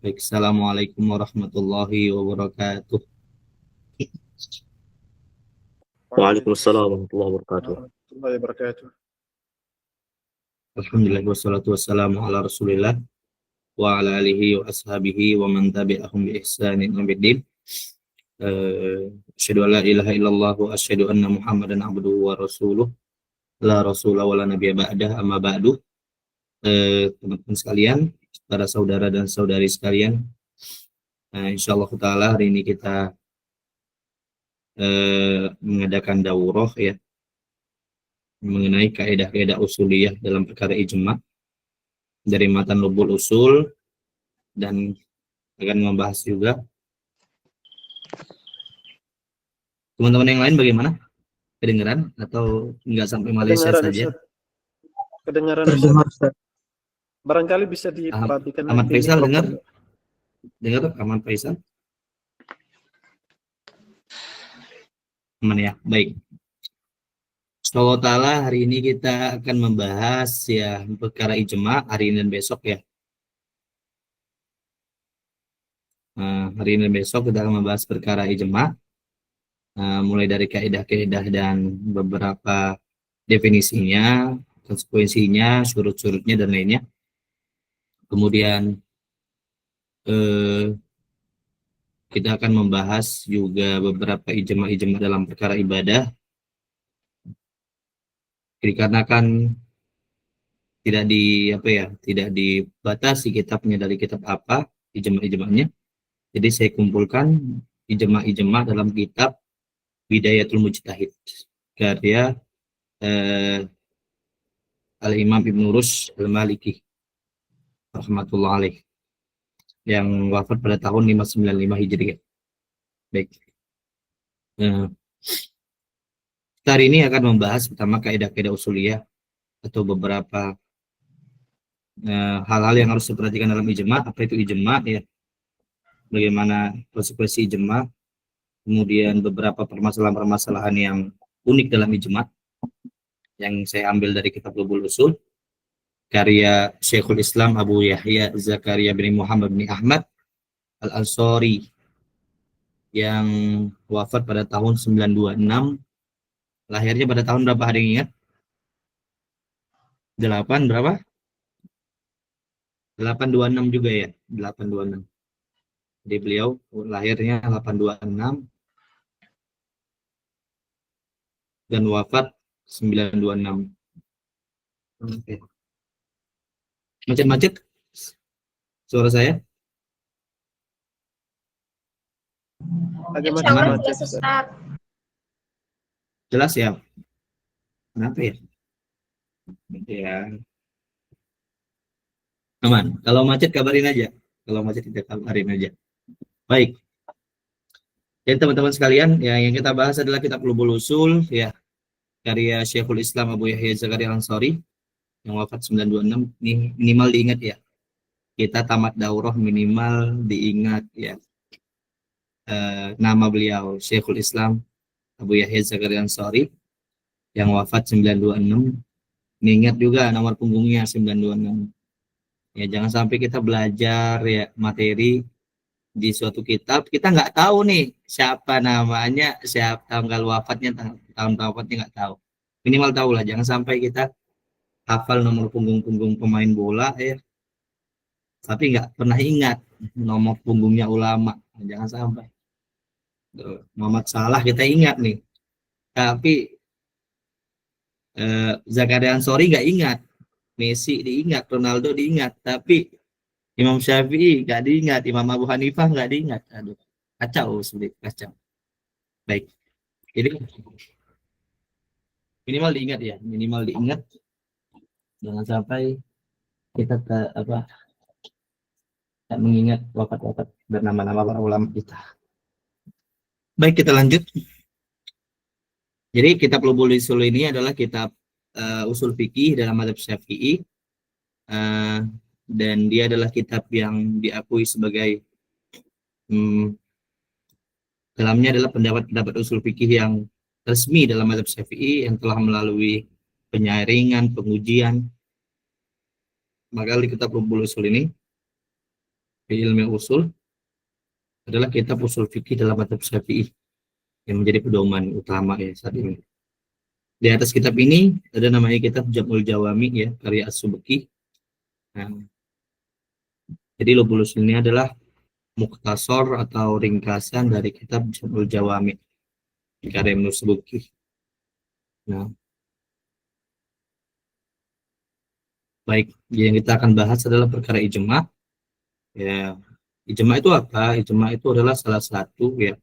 Baik, Assalamualaikum warahmatullahi wabarakatuh. Waalaikumsalam warahmatullahi wabarakatuh. warahmatullahi wabarakatuh. Alhamdulillah wassalatu wassalamu ala Rasulillah wa ala alihi wa ashabihi wa man tabi'ahum bi ihsanin ila yaumil. Asyhadu an la ilaha illallah wa asyhadu anna Muhammadan abduhu wa rasuluh. La rasula wa la nabiyya ba'dah, amma ba'du. Teman-teman sekalian, para saudara dan saudari sekalian, insyaallah taala hari ini kita mengadakan daurah ya mengenai kaidah-kaidah usuliyah dalam perkara ijma dari matan Lubul Usul, dan akan membahas juga. Teman-teman yang lain bagaimana? Kedengeran atau enggak sampai Malaysia Kedengaran, saja? Ustaz. Kedengaran, Ustaz. Barangkali bisa diperhatikan Ahmad nanti Faisal dengar? mikrofonnya. Dengar Ahmad Faisal? Aman ya, baik. Insyaallah taala hari ini kita akan membahas ya perkara ijma hari ini dan besok ya. Hari ini dan besok kita akan membahas perkara ijma, mulai dari kaidah-kaidah dan beberapa definisinya, konsekuensinya, surut-surutnya dan lainnya. Kemudian kita akan membahas juga beberapa ijma dalam perkara ibadah, dikarenakan tidak dibatasi kitabnya dari kitab apa ijma-ijmanya. Jadi saya kumpulkan ijma dalam kitab Bidayatul Mujtahid karya Al-Imam Ibnu Rushd Al-Maliki rahmatullah alaih, yang wafat pada tahun 595 Hijriah. Baik. Kita hari ini akan membahas pertama kaidah-kaidah usuliyah atau beberapa hal-hal yang harus diperhatikan dalam ijma. Apa itu ijma ya? Bagaimana konsekuensi ijma? Kemudian beberapa permasalahan-permasalahan yang unik dalam ijma yang saya ambil dari kitab Lubul Usul karya Syekhul Islam Abu Yahya Zakaria bin Muhammad bin Ahmad Al-Ansari yang wafat pada tahun 926. Lahirnya pada tahun berapa, hari ingat? 8 berapa? 826 juga ya, 826. Jadi beliau lahirnya 826 dan wafat 926. Oke. Macet-macet suara saya? Agak Aman? macet, Ustaz. Jelas ya? Kenapa ya? Ya. Aman. Kalau macet kabarin aja. Kalau macet kita kabarin aja. Baik. Jadi teman-teman sekalian, ya, yang kita bahas adalah kitab Lubul Usul ya, karya Syekhul Islam Abu Yahya Zakaria Al-Ansari yang wafat 926. Ini minimal diingat ya. Kita tamat daurah minimal diingat ya. Nama beliau Syekhul Islam Abu Yahya Zakaria Al-Ansari yang wafat 926. Ingat juga nomor punggungnya 926. Ya, jangan sampai kita belajar ya materi di suatu kitab, kita nggak tahu nih siapa namanya, siapa tanggal wafatnya, tahun wafatnya nggak tahu. Minimal tahu lah, jangan sampai kita hafal nomor punggung-punggung pemain bola ya, tapi nggak pernah ingat nomor punggungnya ulama. Jangan sampai. Muhammad Salah kita ingat nih, tapi Zakaria Ansori nggak ingat. Messi diingat, Ronaldo diingat, tapi Imam Syafi'i nggak diingat, Imam Abu Hanifah nggak diingat. Aduh, kacau sulit, kacau. Baik, jadi minimal diingat ya, minimal diingat. Jangan sampai kita tak mengingat wafat-wafat bernama-nama para ulama kita. Baik, kita lanjut. Jadi kitab Lubul Usul ini adalah kitab usul fikih dalam mazhab Syafi'i. Dan dia adalah kitab yang diakui sebagai dalamnya adalah pendapat-pendapat usul fikih yang resmi dalam mazhab Syafi'i yang telah melalui penyaringan, pengujian. Maka di kitab Lubul Usul ini Fi ilmi usul adalah kitab usul fikih dalam mazhab Syafi'i yang menjadi pedoman utama ya saat ini. Di atas kitab ini ada namanya kitab Jam'ul Jawami ya, karya As-Subki. Nah, jadi lubul usul ini adalah muktasor atau ringkasan dari kitab Jam'ul Jawami karya Ibnu Subki. Nah, baik, yang kita akan bahas adalah perkara ijma. Ya, ijma itu apa? Ijma itu adalah salah satu ya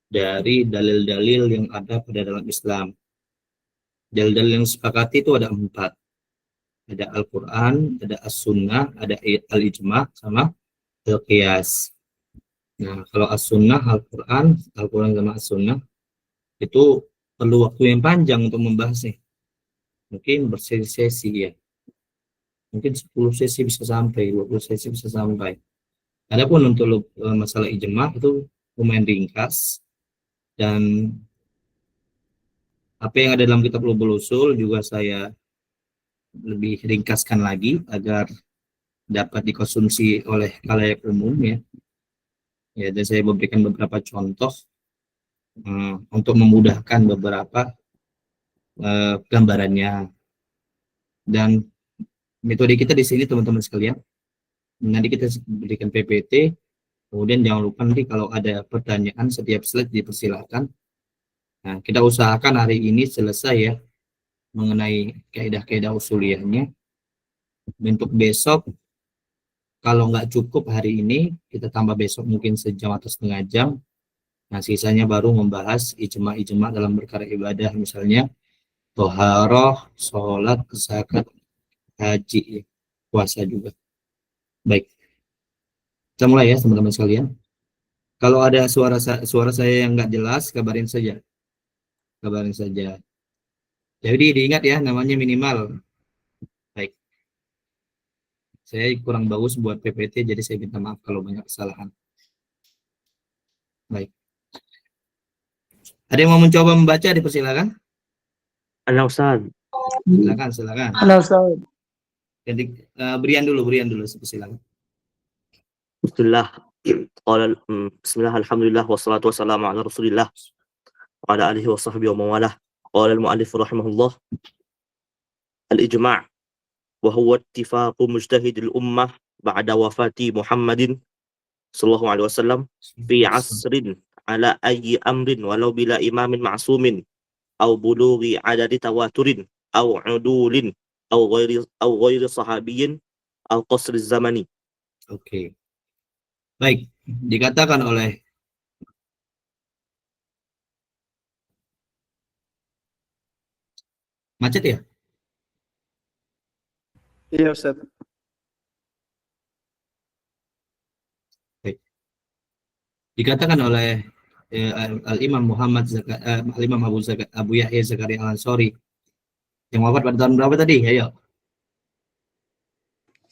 dari dalil-dalil yang ada pada dalam Islam. Dalil-dalil yang disepakati itu ada 4. Ada Al-Quran, ada As-Sunnah, ada Al-Ijma, sama Al-Qiyas. Nah, kalau As-Sunnah, Al-Quran sama As-Sunnah itu perlu waktu yang panjang untuk membahasnya. Mungkin bersesi-sesi ya. Mungkin 10 sesi bisa sampai, 20 sesi bisa sampai. Adapun untuk masalah ijma itu lumayan ringkas, dan apa yang ada dalam kitab Lubul Usul juga saya lebih ringkaskan lagi agar dapat dikonsumsi oleh khalayak umum ya. Ya, dan saya memberikan beberapa contoh untuk memudahkan beberapa gambarannya. Dan metode kita di sini teman-teman sekalian, nanti kita berikan PPT. Kemudian jangan lupa nanti kalau ada pertanyaan setiap slide dipersilakan. Nah, kita usahakan hari ini selesai ya mengenai kaidah-kaidah usuliyahnya. Untuk besok, kalau nggak cukup hari ini, kita tambah besok mungkin sejam atau setengah jam. Nah, sisanya baru membahas ijma-ijma dalam perkara ibadah, misalnya toharoh, sholat, zakat, haji, puasa juga. Baik, kita mulai ya teman-teman sekalian. Kalau ada suara saya yang nggak jelas, kabarin saja. Jadi diingat ya, namanya minimal. Baik. Saya kurang bagus buat PPT, jadi saya minta maaf kalau banyak kesalahan. Baik. Ada yang mau mencoba membaca, dipersilakan. Ana Ustaz. Silakan. Halo Ustaz. Jadi berian dulu, silakan. Bismillah. Bismillah, alhamdulillah, wassalatu wassalamu ala rasulillah wa ala alihi wa sahbihi wa mawalah. Qala al-mu'allif rahimahullah, al-ijma' wa huwa ittifaqu mujtahidil ummah ba'da wafati Muhammadin sallallahu alaihi wasallam fi asrin ala ayyi amrin walau bila imamin ma'sumin aw bulughi adadi tawaturin aw udulin aw ghairi sahabiyyin aw qasri zamani. Oke. Baik, dikatakan oleh macet ya? Iya Ustaz. Baik. Dikatakan oleh Al-Imam Al-Imam Abu Yahya Zakaria Al-Ansari yang wafat pada tahun berapa tadi? Ayo.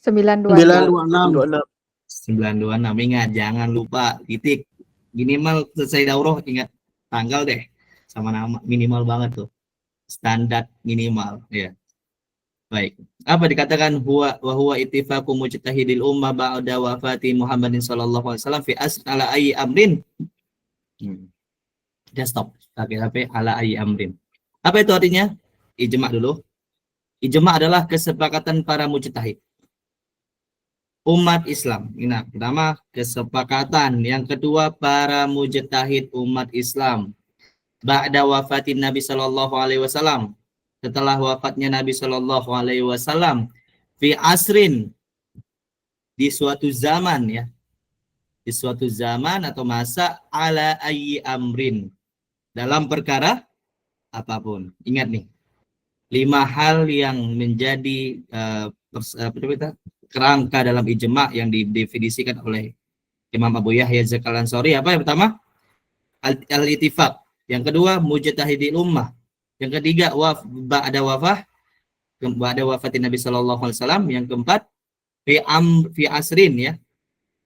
926. 926. Ingat, jangan lupa titik. Minimal selesai daurah ingat tanggal deh. Sama nama, minimal banget tuh. Standar minimal ya. Baik. Apa dikatakan huwa ittifaqu mujtahidil ummah ba'da wafati Muhammadin sallallahu alaihi wasallam fi asr ala ayyi amrin. Udah stop. Tapi ala ayyi amrin. Apa itu artinya? Ijma' dulu. Ijma' adalah kesepakatan para mujtahid umat Islam. Nah, pertama kesepakatan, yang kedua para mujtahid umat Islam ba'da wafatin Nabi sallallahu alaihi wasallam, setelah wafatnya Nabi sallallahu alaihi wasallam, fi asrin, di suatu zaman ya, di suatu zaman atau masa, ala ayyi amrin, dalam perkara apapun. Ingat nih, 5 hal yang menjadi kerangka dalam ijma' yang didefinisikan oleh Imam Abu Yahya Zakaria Al-Ansari. Apa yang pertama? Al-ittifaq. Yang kedua, mujtahidil ummah. Yang ketiga, ba'da wafatin Nabi sallallahu alaihi wasallam. Yang keempat, fi asrin ya,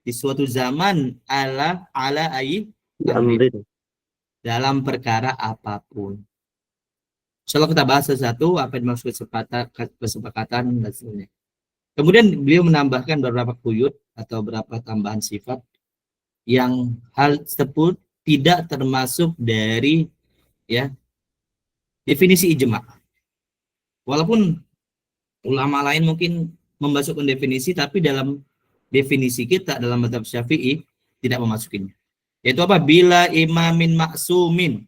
di suatu zaman, ala ayyi amrin, dalam perkara apapun. Insyaallah kita bahas satu apa yang maksud kesepakatan dan sebagainya. Kemudian beliau menambahkan beberapa kuyut atau berapa tambahan sifat yang hal tersebut tidak termasuk dari ya definisi ijma. Walaupun ulama lain mungkin memasukkan definisi, tapi dalam definisi kita dalam mazhab Syafi'i tidak memasukinya. Yaitu apa? Bila imamin maksumin,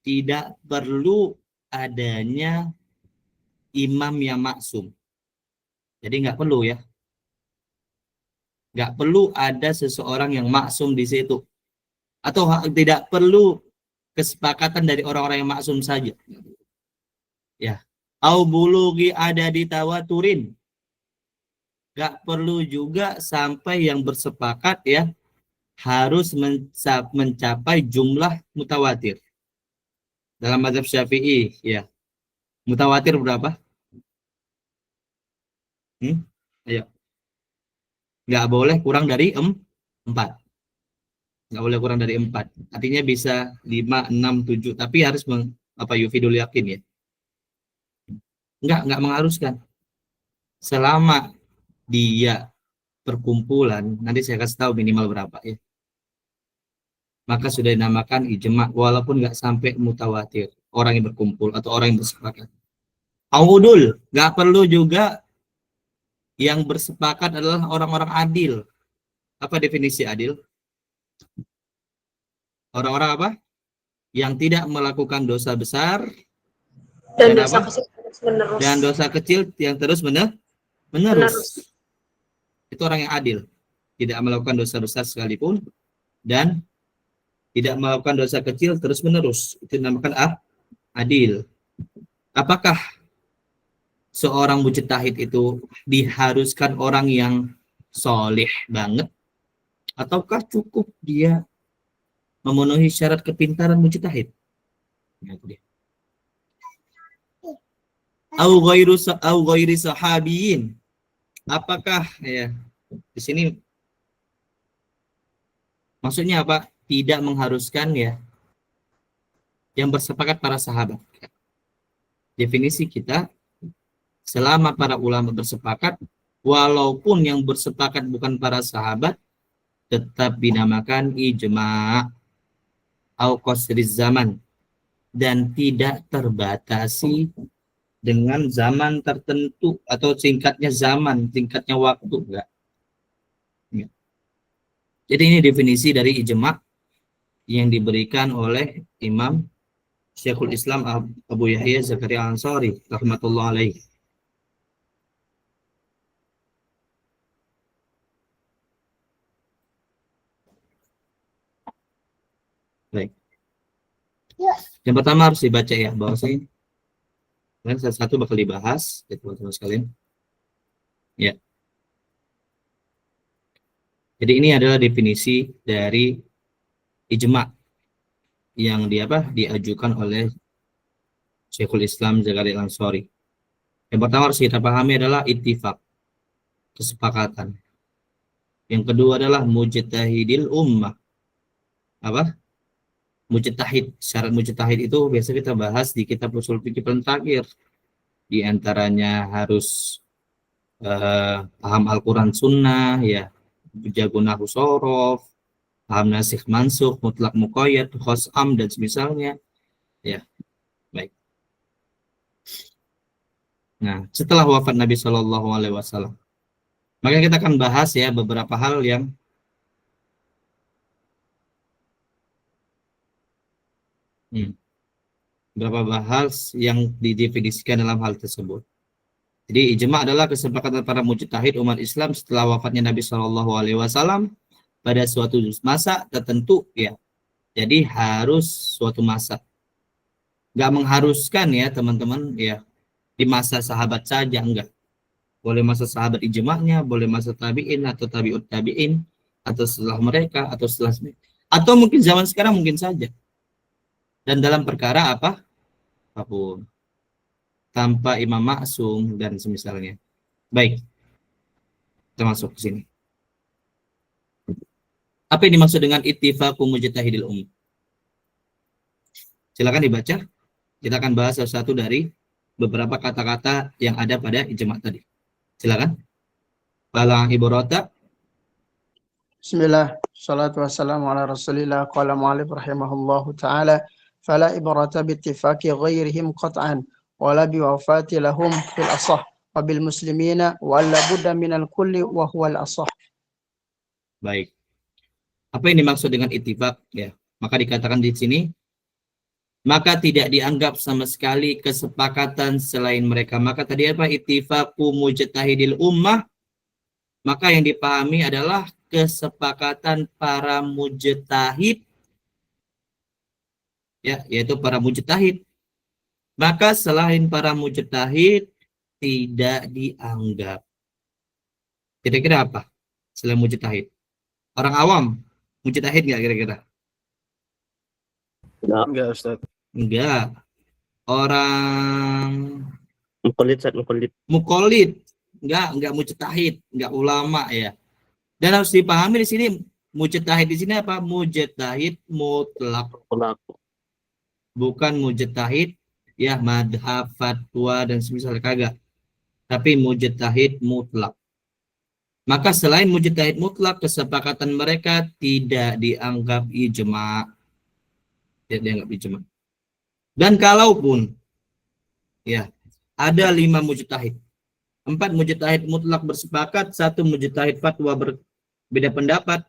tidak perlu adanya imam yang maksum. Jadi nggak perlu ya. Nggak perlu ada seseorang yang maksum di situ. Atau tidak perlu kesepakatan dari orang-orang yang maksum saja. Ya. Au bulughi ada di tawaturin. Nggak perlu juga sampai yang bersepakat ya harus mencapai jumlah mutawatir. Dalam mazhab Syafi'i ya. Mutawatir berapa? Ayo. Nggak boleh kurang dari 4. Nggak boleh kurang dari 4. Artinya bisa 5, 6, 7. Tapi harus yufidul yakin ya. Nggak mengharuskan. Selama dia perkumpulan, nanti saya kasih tahu minimal berapa ya. Maka sudah dinamakan ijma, walaupun nggak sampai mutawatir. Orang yang berkumpul atau orang yang bersepakat. Audul, nggak perlu juga yang bersepakat adalah orang-orang adil. Apa definisi adil? Orang-orang apa? Yang tidak melakukan dosa besar dan dosa kecil terus menerus. Dan dosa kecil yang terus menerus. Itu orang yang adil. Tidak melakukan dosa besar sekalipun dan tidak melakukan dosa kecil terus menerus. Itu dinamakan adil. Apakah seorang mujtahid itu diharuskan orang yang soleh banget, ataukah cukup dia memenuhi syarat kepintaran mujtahid? Nah, itu dia. Au ghairi sahabiyin. Apakah ya di sini maksudnya apa? Tidak mengharuskan ya yang bersepakat para sahabat. Definisi kita, selama para ulama bersepakat, walaupun yang bersepakat bukan para sahabat, tetap dinamakan ijma' au qasriz zaman, dan tidak terbatasi dengan zaman tertentu atau singkatnya zaman, singkatnya waktu, enggak. Ya. Jadi ini definisi dari ijma' yang diberikan oleh Imam Syekhul Islam Abu Yahya Zakaria Al-Ansari rahmatullah alaihi. Baik. Yang pertama harus dibaca ya, bahwasanya dan satu bakal dibahas, ya teman-teman sekalian. Ya. Jadi ini adalah definisi dari ijma' yang diajukan oleh Syekhul Islam Zakaria Al-Ansari. Yang pertama harus kita pahami adalah ittifaq, kesepakatan. Yang kedua adalah mujtahidil ummah. Apa? Mujtahid. Syarat mujtahid itu biasa kita bahas di kitab usul fikih paling terakhir. Di antaranya harus paham Al-Quran Sunnah, ya, jago nahwu sorof, paham nasikh mansukh, mutlak muqayyad, khos am dan semisalnya. Ya, baik. Nah, setelah wafat Nabi Shallallahu Alaihi Wasallam, maka kita akan bahas ya beberapa hal yang beberapa bahas yang didefinisikan dalam hal tersebut. Jadi ijma' adalah kesepakatan para mujtahid umat Islam setelah wafatnya Nabi Shallallahu Alaihi Wasallam pada suatu masa tertentu ya. Jadi harus suatu masa. Nggak mengharuskan ya teman-teman ya di masa sahabat saja, enggak. Boleh masa sahabat ijma'nya, boleh masa tabi'in atau tabi'ut tabi'in, atau setelah mereka atau atau mungkin zaman sekarang mungkin saja. Dan dalam perkara apapun. Tanpa imam maksum dan semisalnya. Baik. Kita masuk ke sini. Apa yang dimaksud dengan ittifaqu mujtahidil ummah? Silakan dibaca. Kita akan bahas satu dari beberapa kata-kata yang ada pada ijma' tadi. Silakan. Fala ibrata Bismillah, salatu wassalamu ala rasulillah, qala mu'alif rahimahullahu ta'ala, fala ibarata bittifaqi ghairihim qat'an, wala biwafati lahum fil asah, wa bil muslimina, wa alla budda minal kulli wa huwa al asah. Baik. Apa yang dimaksud dengan ittifaq ya? Maka dikatakan di sini, maka tidak dianggap sama sekali kesepakatan selain mereka. Maka tadi apa? Ittifaqu mujtahidil ummah. Maka yang dipahami adalah kesepakatan para mujtahid, ya, yaitu para mujtahid. Maka selain para mujtahid tidak dianggap. Kira-kira apa? Selain mujtahid. Orang awam mujtahid nggak kira-kira? Enggak, Ustaz. Enggak. Orang Muqallid. muqallid, enggak mujtahid, enggak ulama ya. Dan harus dipahami di sini mujtahid di sini apa? Mujtahid mutlak, bukan mujtahid ya madhab, fatwa dan semisal kagak. Tapi mujtahid mutlak. Maka selain mujtahid mutlak, kesepakatan mereka tidak dianggap ijma'. Tidak dianggap ijma'. Dan kalaupun ya ada 5 mujtahid, 4 mujtahid mutlak bersepakat, 1 mujtahid fatwa berbeda pendapat,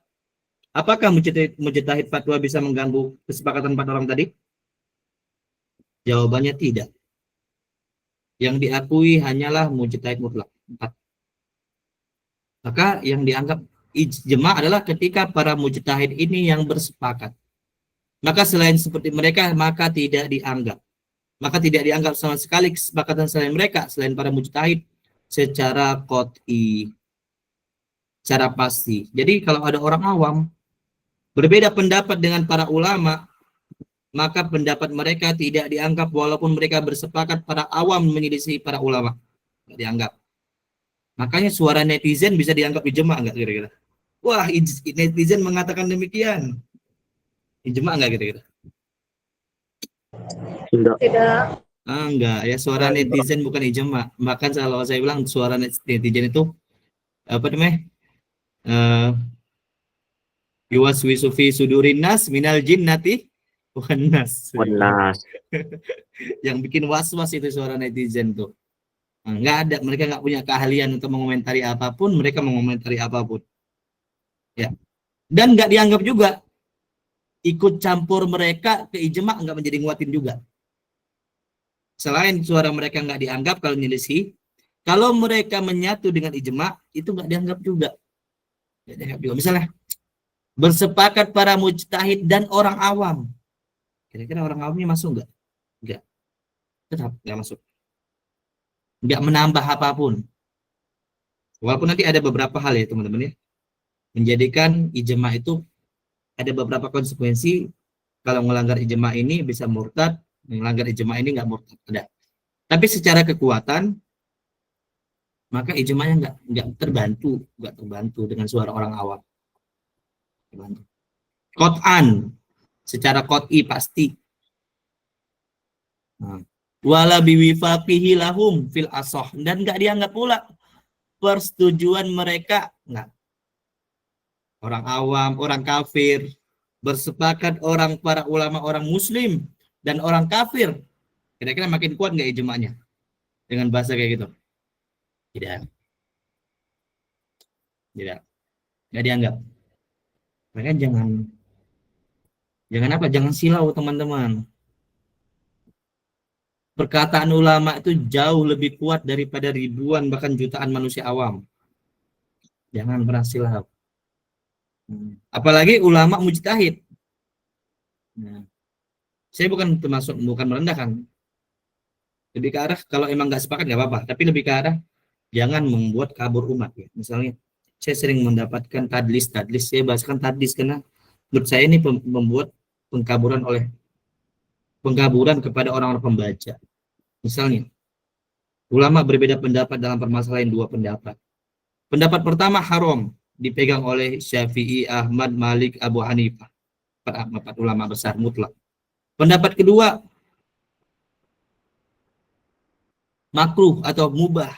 apakah mujtahid fatwa bisa mengganggu kesepakatan 4 orang tadi? Jawabannya tidak. Yang diakui hanyalah mujtahid mutlak 4. Maka yang dianggap ijma' adalah ketika para mujtahid ini yang bersepakat. Maka selain seperti mereka, maka tidak dianggap. Maka tidak dianggap sama sekali kesepakatan selain mereka, selain para mujtahid secara qot'i, secara pasti. Jadi kalau ada orang awam berbeda pendapat dengan para ulama, maka pendapat mereka tidak dianggap walaupun mereka bersepakat para awam menyelisih para ulama. Tidak dianggap. Makanya suara netizen bisa dianggap ijma' enggak kira-kira? Wah, netizen mengatakan demikian. Ijma' enggak kira-kira? Tidak. Enggak, ya suara netizen bukan ijma'. Bahkan kalau saya bilang suara netizen itu apa namanya? Yuwaswisu fi sudurin nas minal jinnati wan nas. Yang bikin was-was itu suara netizen tuh. Enggak ada, mereka enggak punya keahlian untuk mengomentari apapun, mereka mengomentari apapun. Ya. Dan enggak dianggap juga ikut campur mereka ke ijma' enggak menjadi nguatin juga. Selain suara mereka enggak dianggap kalau nyelisih, kalau mereka menyatu dengan ijma' itu enggak dianggap juga. Enggak dianggap juga. Misalnya bersepakat para mujtahid dan orang awam. Kira-kira orang awamnya masuk enggak? Enggak. Tetap enggak masuk. Enggak menambah apapun. Walaupun nanti ada beberapa hal ya teman-teman ya. Menjadikan ijma' itu ada beberapa konsekuensi. Kalau melanggar ijma' ini bisa murtad, melanggar ijma' ini enggak murtad. Ada. Tapi secara kekuatan maka ijma'nya enggak terbantu dengan suara orang awam. Qot'an secara qot'i pasti. Wala biwifaqihi lahum fil asah, dan enggak dianggap pula persetujuan mereka enggak. Orang awam, orang kafir bersepakat, orang para ulama, orang muslim dan orang kafir. Kira-kira makin kuat enggak ijma'nya dengan bahasa kayak gitu? Tidak. Enggak dianggap. Maka jangan apa? Jangan silau teman-teman. Perkataan ulama itu jauh lebih kuat daripada ribuan bahkan jutaan manusia awam. Jangan pernah silau. Apalagi ulama mujtahid. Saya bukan merendahkan. Lebih ke arah kalau emang nggak sepakat nggak apa-apa. Tapi lebih ke arah jangan membuat kabur umat ya. Misalnya saya sering mendapatkan tadlis. Saya bahasakan tadlis karena menurut saya ini membuat pengkaburan kepada orang-orang pembaca. Misalnya, ulama berbeda pendapat dalam permasalahan 2 pendapat. Pendapat pertama haram, dipegang oleh Syafi'i, Ahmad, Malik, Abu Hanifah. 4 ulama besar mutlak. Pendapat kedua, makruh atau mubah.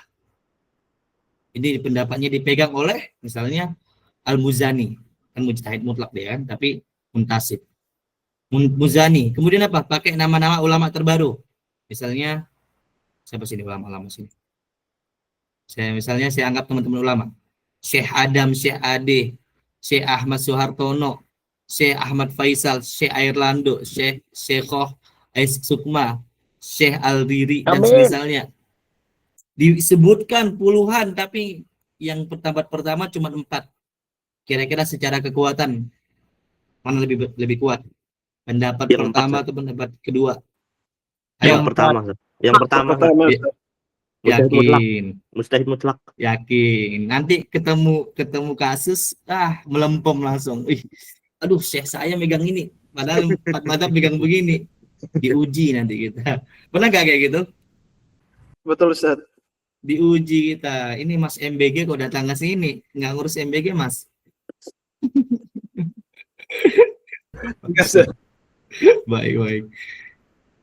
Ini pendapatnya dipegang oleh misalnya Al-Muzani. kan mujtahid mutlak dia kan, tapi muntasib. Muzani. Kemudian apa? Pakai nama-nama ulama terbaru. Misalnya siapa sini ulama-ulama sini? Saya anggap teman-teman ulama. Syekh Adam, Syekh Ade, Syekh Ahmad Suhartono, Syekh Ahmad Faisal, Syekh Airlando, Syekhoh Ais Sukma, Syekh Aldiri dan Amin. semisalnya. Disebutkan puluhan tapi yang pertama cuma 4. Kira-kira secara kekuatan mana lebih kuat? Pendapat Yang pertama 4, atau pendapat kedua? Yang Ayo, pertama, Ustaz. Yang pertama, Ustaz. Pertama, Ya. Yakin, Mustahid mutlak. yakin. Nanti ketemu kasus, melempem langsung. Aduh, Syekh saya megang ini, padahal 4 madzhab megang begini. Diuji nanti kita. Pernah nggak kayak gitu? betul Ustaz. Diuji kita. Ini Mas MBG kok datang ke sini, nggak ngurus MBG Mas. Enggak, Ustaz. Baik.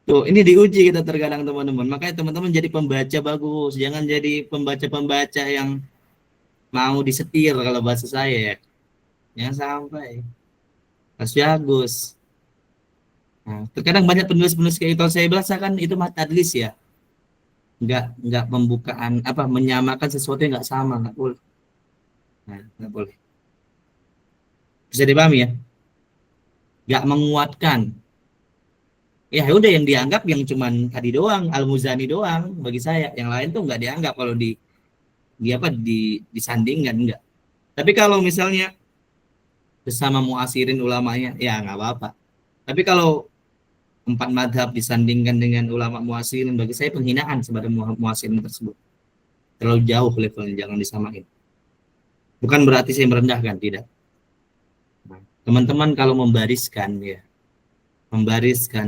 Tuh, ini diuji kita terkadang teman-teman. Makanya teman-teman jadi pembaca bagus. Jangan jadi pembaca-pembaca yang mau disetir kalau bahasa saya ya. Jangan sampai. Harus bagus. Nah, terkadang banyak penulis-penulis kayak itu saya belasakan itu tadlis ya. Enggak pembukaan menyamakan sesuatu yang enggak sama, enggak boleh. Nah, enggak boleh. Bisa dipahami ya? Enggak menguatkan. Ya udah yang dianggap yang cuman tadi doang, Al-Muzani doang bagi saya. Yang lain tuh enggak dianggap kalau disandingkan enggak. Tapi kalau misalnya bersama muasirin ulamanya ya enggak apa-apa. Tapi kalau 4 madhab disandingkan dengan ulama muasirin, bagi saya penghinaan kepada muasirin tersebut. Terlalu jauh levelnya, jangan disamain. Bukan berarti saya merendahkan, tidak. Nah, teman-teman kalau membariskan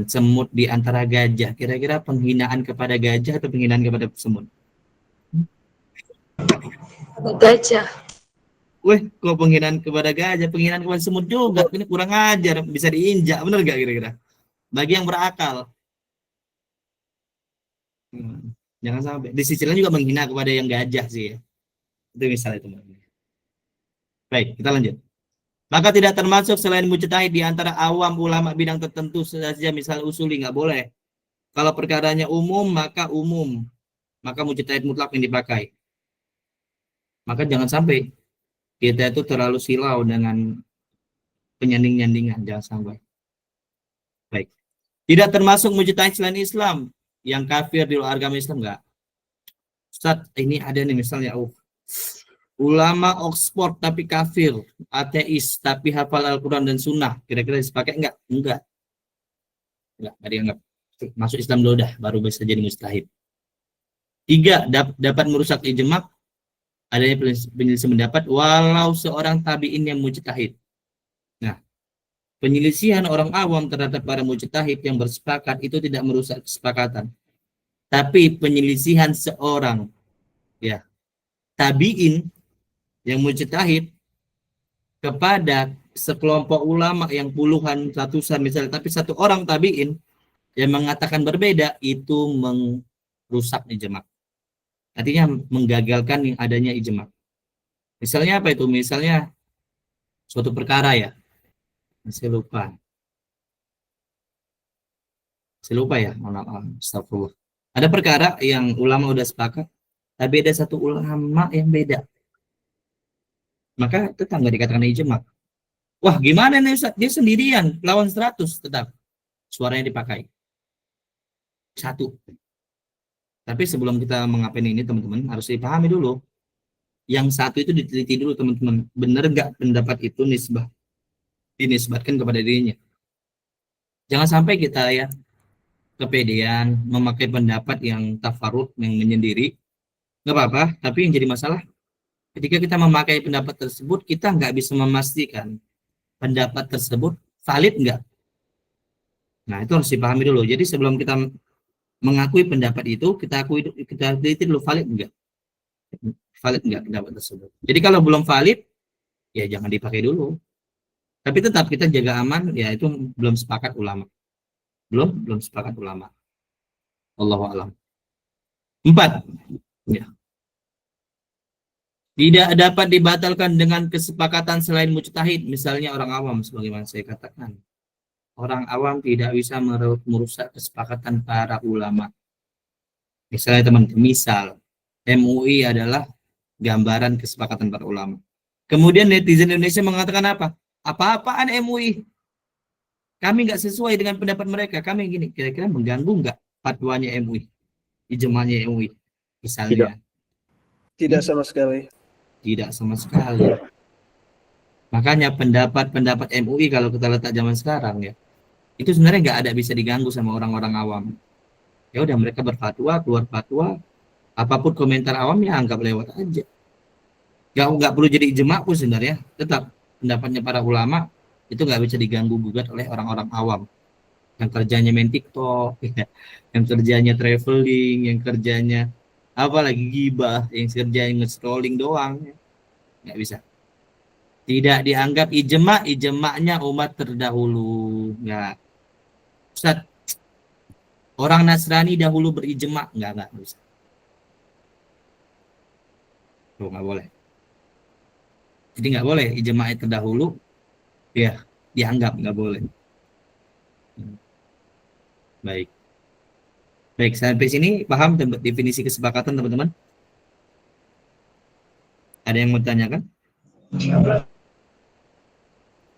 semut di antara gajah, kira-kira penghinaan kepada gajah atau penghinaan kepada semut? Gajah. Weh, kok penghinaan kepada gajah, penghinaan kepada semut juga, ini kurang ajar, bisa diinjak, benar gak kira-kira? Bagi yang berakal. Jangan sampai. Di sisi lain juga menghina kepada yang gajah sih ya. Itu misalnya teman-teman. Baik, kita lanjut. Maka tidak termasuk selain mujtahid di antara awam ulama bidang tertentu saja, misal usuli nggak boleh. Kalau perkaranya umum, maka mujtahid mutlak yang dipakai. Maka jangan sampai kita itu terlalu silau dengan penyanding-nyandingan, jangan sampai. Baik. Tidak termasuk mujtahid selain Islam yang kafir di luar agama Islam enggak. Ustaz, ini ada nih misalnya ulama Oxford tapi kafir, ateis tapi hafal Al-Quran dan Sunnah, kira-kira dipakai enggak? Enggak dianggap. Masuk Islam dulu dah, baru bisa jadi mustahid. 3, dapat merusak ijma' adanya penyelisih pendapat walau seorang tabi'in yang mujtahid. Nah, penyelisihan orang awam terhadap para mujtahid yang bersepakat itu tidak merusak kesepakatan. Tapi penyelisihan seorang tabi'in yang mujtahid kepada sekelompok ulama yang puluhan, ratusan misalnya, tapi satu orang tabi'in yang mengatakan berbeda, itu merusak ijma'. Artinya menggagalkan yang adanya ijma'. Misalnya apa itu? Misalnya suatu perkara ya. Saya lupa ya, astagfirullah. Ada perkara yang ulama udah sepakat, tapi ada satu ulama yang beda. Maka tetap nggak dikatakan ijma'. Wah, gimana nih Ustaz? Dia sendirian, lawan 100 tetap. Suaranya dipakai. 1. Tapi sebelum kita mengapain ini, teman-teman, harus dipahami dulu. Yang 1 itu diteliti dulu, teman-teman. Benar nggak pendapat itu dinisbatkan kepada dirinya? Jangan sampai kita ya kepedean memakai pendapat yang tafarud, yang menyendiri. Nggak apa-apa, tapi yang jadi masalah ketika kita memakai pendapat tersebut, kita nggak bisa memastikan pendapat tersebut valid nggak. Nah, itu harus dipahami dulu. Jadi sebelum kita mengakui pendapat itu, kita teliti dulu valid nggak pendapat tersebut. Jadi kalau belum valid, ya jangan dipakai dulu. Tapi tetap kita jaga aman, ya itu belum sepakat ulama. Belum sepakat ulama. Wallahu a'lam. 4. Ya. Tidak dapat dibatalkan dengan kesepakatan selain mujtahid, misalnya orang awam, sebagaimana saya katakan. Orang awam tidak bisa merusak kesepakatan para ulama. Misalnya teman-teman, misal MUI adalah gambaran kesepakatan para ulama. Kemudian netizen Indonesia mengatakan apa? Apa-apaan MUI? Kami nggak sesuai dengan pendapat mereka. Kami gini, kira-kira mengganggu nggak fatwanya MUI, ijma'nya MUI, misalnya? Tidak sama sekali. Tidak sama sekali. Makanya pendapat-pendapat MUI kalau kita letak zaman sekarang ya, itu sebenarnya nggak ada bisa diganggu sama orang-orang awam. Ya udah mereka berfatwa, keluar fatwa, apapun komentar awam ya anggap lewat aja. Nggak perlu jadi ijma pun sebenarnya, tetap pendapatnya para ulama itu nggak bisa diganggu gugat oleh orang-orang awam yang kerjanya main TikTok, ya, yang kerjanya traveling, yang kerjanya apa lagi gibah, yang kerjanya nge-scrolling doang, ya. Nggak bisa. Tidak dianggap ijma'nya umat terdahulu. Nggak. Ustaz, orang Nasrani dahulu berijma, nggak bisa. Tuh, nggak boleh. Jadi nggak boleh ijma' terdahulu, ya dianggap nggak boleh. Baik. Baik, sampai sini paham definisi kesepakatan teman-teman? Ada yang mau tanyakan?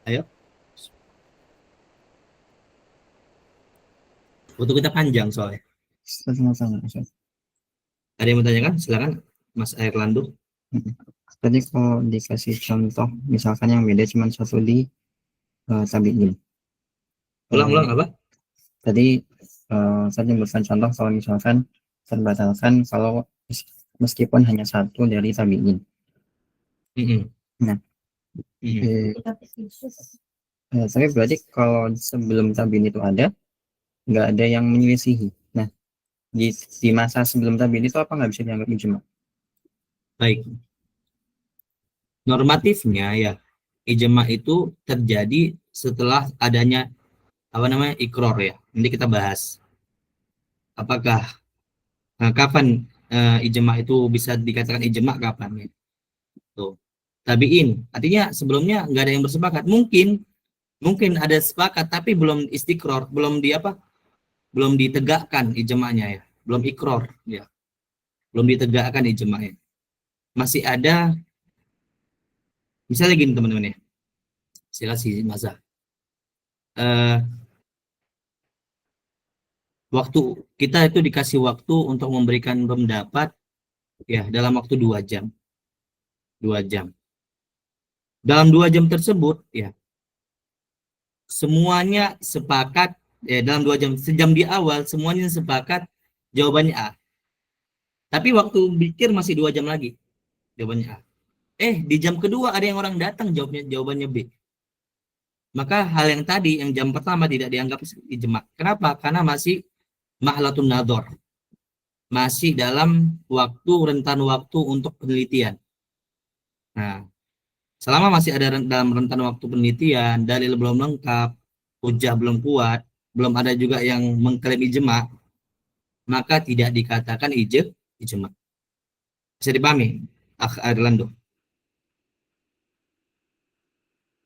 Ayo. Waktu kita panjang soalnya. Ada yang mau tanyakan? Silakan, Mas Airlando. Tadi kalau dikasih contoh, misalkan yang beda cuma satu di tabiin. Ulang apa? Tadi saya memberikan contoh kalau misalkan terbatalkan kalau meskipun hanya satu dari tabiin. Nah, tapi berarti kalau sebelum tabiin itu ada, nggak ada yang menyelisihi. Nah, di masa sebelum tabiin itu apa nggak bisa dianggap ijma? Baik. Normatifnya ya, ijma itu terjadi setelah adanya apa namanya ikror ya. Nanti kita bahas. Apakah kapan ijma itu bisa dikatakan ijma kapan ya? Tuh. Tabiin, artinya sebelumnya nggak ada yang bersepakat. Mungkin ada sepakat tapi belum istiqror, belum ditegakkan ijma'nya ya, belum ikror ya, belum ditegakkan ijma'nya. Masih ada, misalnya gini teman-teman ya, saya kasih masa. Waktu kita itu dikasih waktu untuk memberikan pendapat ya dalam waktu 2 jam. 2 jam. Dalam 2 jam tersebut ya, semuanya sepakat ya dalam 2 jam, sejam di awal semuanya sepakat jawabannya A. Tapi waktu pikir masih 2 jam lagi jawabannya A. Di jam kedua ada yang orang datang jawabannya B. Maka hal yang tadi yang jam pertama tidak dianggap ijma. Kenapa? Karena masih mahlatun nadhar. Masih dalam rentan waktu untuk penelitian. Nah, selama masih ada dalam rentan waktu penelitian, dalil belum lengkap, hujah belum kuat, belum ada juga yang mengklaim ijma, maka tidak dikatakan ijma. Bisa dipahami, Akh Arlando?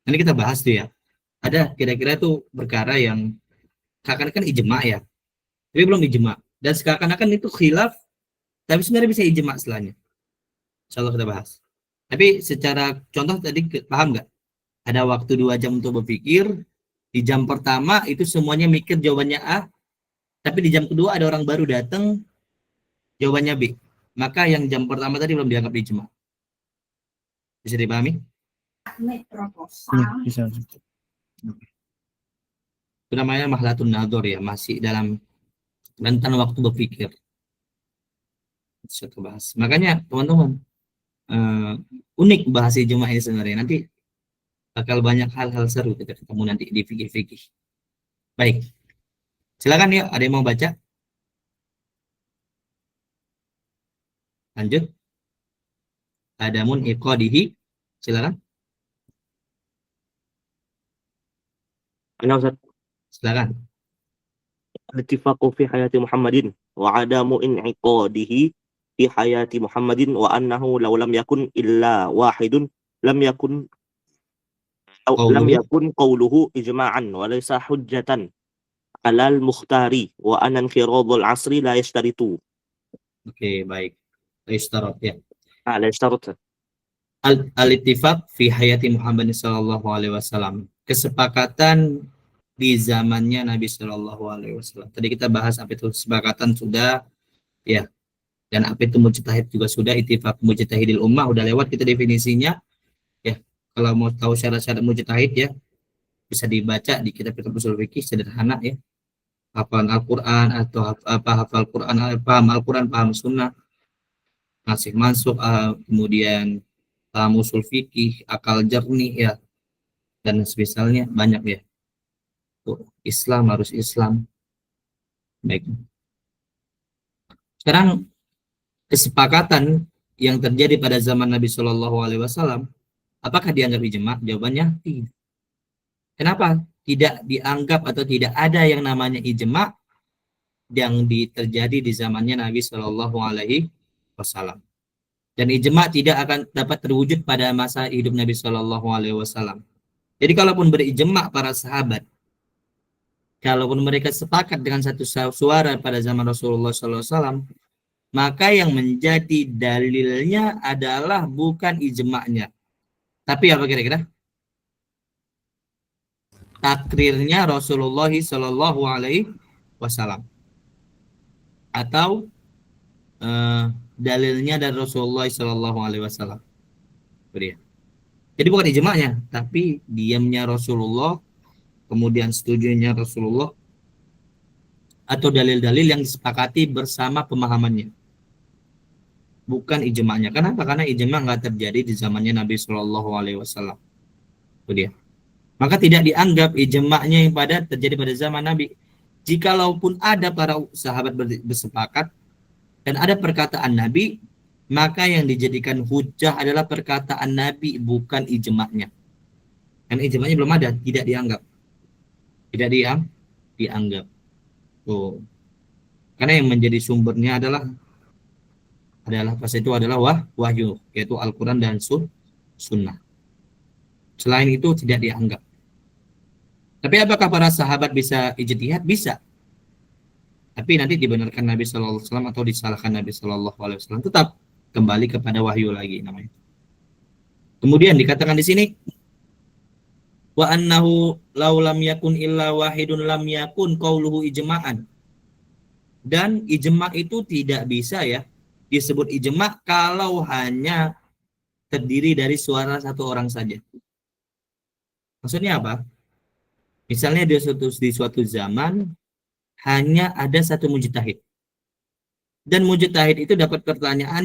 Nanti kita bahas tuh ya. Ada kira-kira tuh perkara yang seakan-akan ijma ya, tapi belum ijma. Dan seakan-akan itu khilaf, tapi sebenarnya bisa ijma setelahnya. Insyaallah kita bahas. Tapi secara contoh tadi paham nggak? Ada waktu 2 jam untuk berpikir. Di jam pertama itu semuanya mikir jawabannya A, tapi di jam kedua ada orang baru datang jawabannya B. Maka yang jam pertama tadi belum dianggap ijma. Bisa dipahami? Ya, bisa. Itu namanya mahlatun nadhar ya, masih dalam rentan waktu berpikir. Bisa bahas. Makanya teman-teman unik bahas ijma ini sebenarnya. Nanti bakal banyak hal-hal seru kita ketemu nanti di fikih-fikih. Baik. Silakan ya, ada yang mau baca? Lanjut. Adamun iqadihi. Silakan. Ana Ustaz, Silakan. al-ittifaqu fi hayati Muhammadin wa adamu in'iqadihi في حياة محمد وأنه لو لم يكن إلا واحد لم يكن أو لم Qauluhu. يكن قوله إجماعا وليس حجة على المختار وأن انقراض العصر لا يشترط. Oke, baik. Ishtarat ya. لا يشترط. Al-ittifaq fi hayati Muhammad sallallahu alaihi wasallam. Kesepakatan di zamannya Nabi sallallahu alaihi wasallam. Tadi kita bahas apa itu kesepakatan sudah ya. Dan apa itu mujtahid juga sudah, ittifaq mujtahidil ummah udah lewat kita definisinya ya. Kalau mau tahu syarat-syarat mujtahid ya bisa dibaca di kitab-kitab usul fikih sederhana ya. Hafalan Al-Qur'an atau hafal Qur'an, paham Al-Qur'an, paham sunnah, masih masuk kemudian paham usul fikih, akal jernih ya, dan semisalnya banyak ya. Tuh, Islam harus Islam. Baik. Sekarang kesepakatan yang terjadi pada zaman Nabi Shallallahu Alaihi Wasallam, apakah dianggap ijma? Jawabannya tidak. Kenapa? Tidak dianggap atau tidak ada yang namanya ijma yang terjadi di zamannya Nabi Shallallahu Alaihi Wasallam. Dan ijma tidak akan dapat terwujud pada masa hidup Nabi Shallallahu Alaihi Wasallam. Jadi kalaupun berijma para sahabat, kalaupun mereka sepakat dengan satu suara pada zaman Rasulullah Sallallahu Alaihi Wasallam, maka yang menjadi dalilnya adalah bukan ijma'nya, tapi apa kira-kira? Takrirnya Rasulullah Sallallahu Alaihi Wasallam, atau dalilnya dari Rasulullah Sallallahu Alaihi Wasallam. Jadi bukan ijma'nya, tapi diamnya Rasulullah, kemudian setujunya Rasulullah, atau dalil-dalil yang disepakati bersama pemahamannya, bukan ijma'nya. Kenapa? Karena ijma' nggak terjadi di zamannya Nabi Shallallahu Alaihi Wasallam. Itu dia. Maka tidak dianggap ijma'nya yang terjadi pada zaman Nabi. Jikalaupun ada para sahabat bersepakat dan ada perkataan Nabi, maka yang dijadikan hujah adalah perkataan Nabi, bukan ijma'nya. Dan ijma'nya belum ada, tidak dianggap. Tidak dianggap. Oh. Karena yang menjadi sumbernya adalah pas itu adalah wahyu, yaitu Al-Quran dan Sunnah. Selain itu tidak dianggap. Tapi apakah para sahabat bisa ijtihad? Bisa. Tapi nanti dibenarkan Nabi Sallallahu Alaihi Wasallam atau disalahkan Nabi Sallallahu Alaihi Wasallam, tetap kembali kepada wahyu lagi namanya. Kemudian dikatakan di sini, wa annahu law lam yakun illa wahidun lam yakun qauluhu ijma'an. Dan ijma' itu tidak bisa ya disebut ijma' kalau hanya terdiri dari suara satu orang saja. Maksudnya apa? Misalnya di suatu zaman hanya ada satu mujtahid. Dan mujtahid itu dapat pertanyaan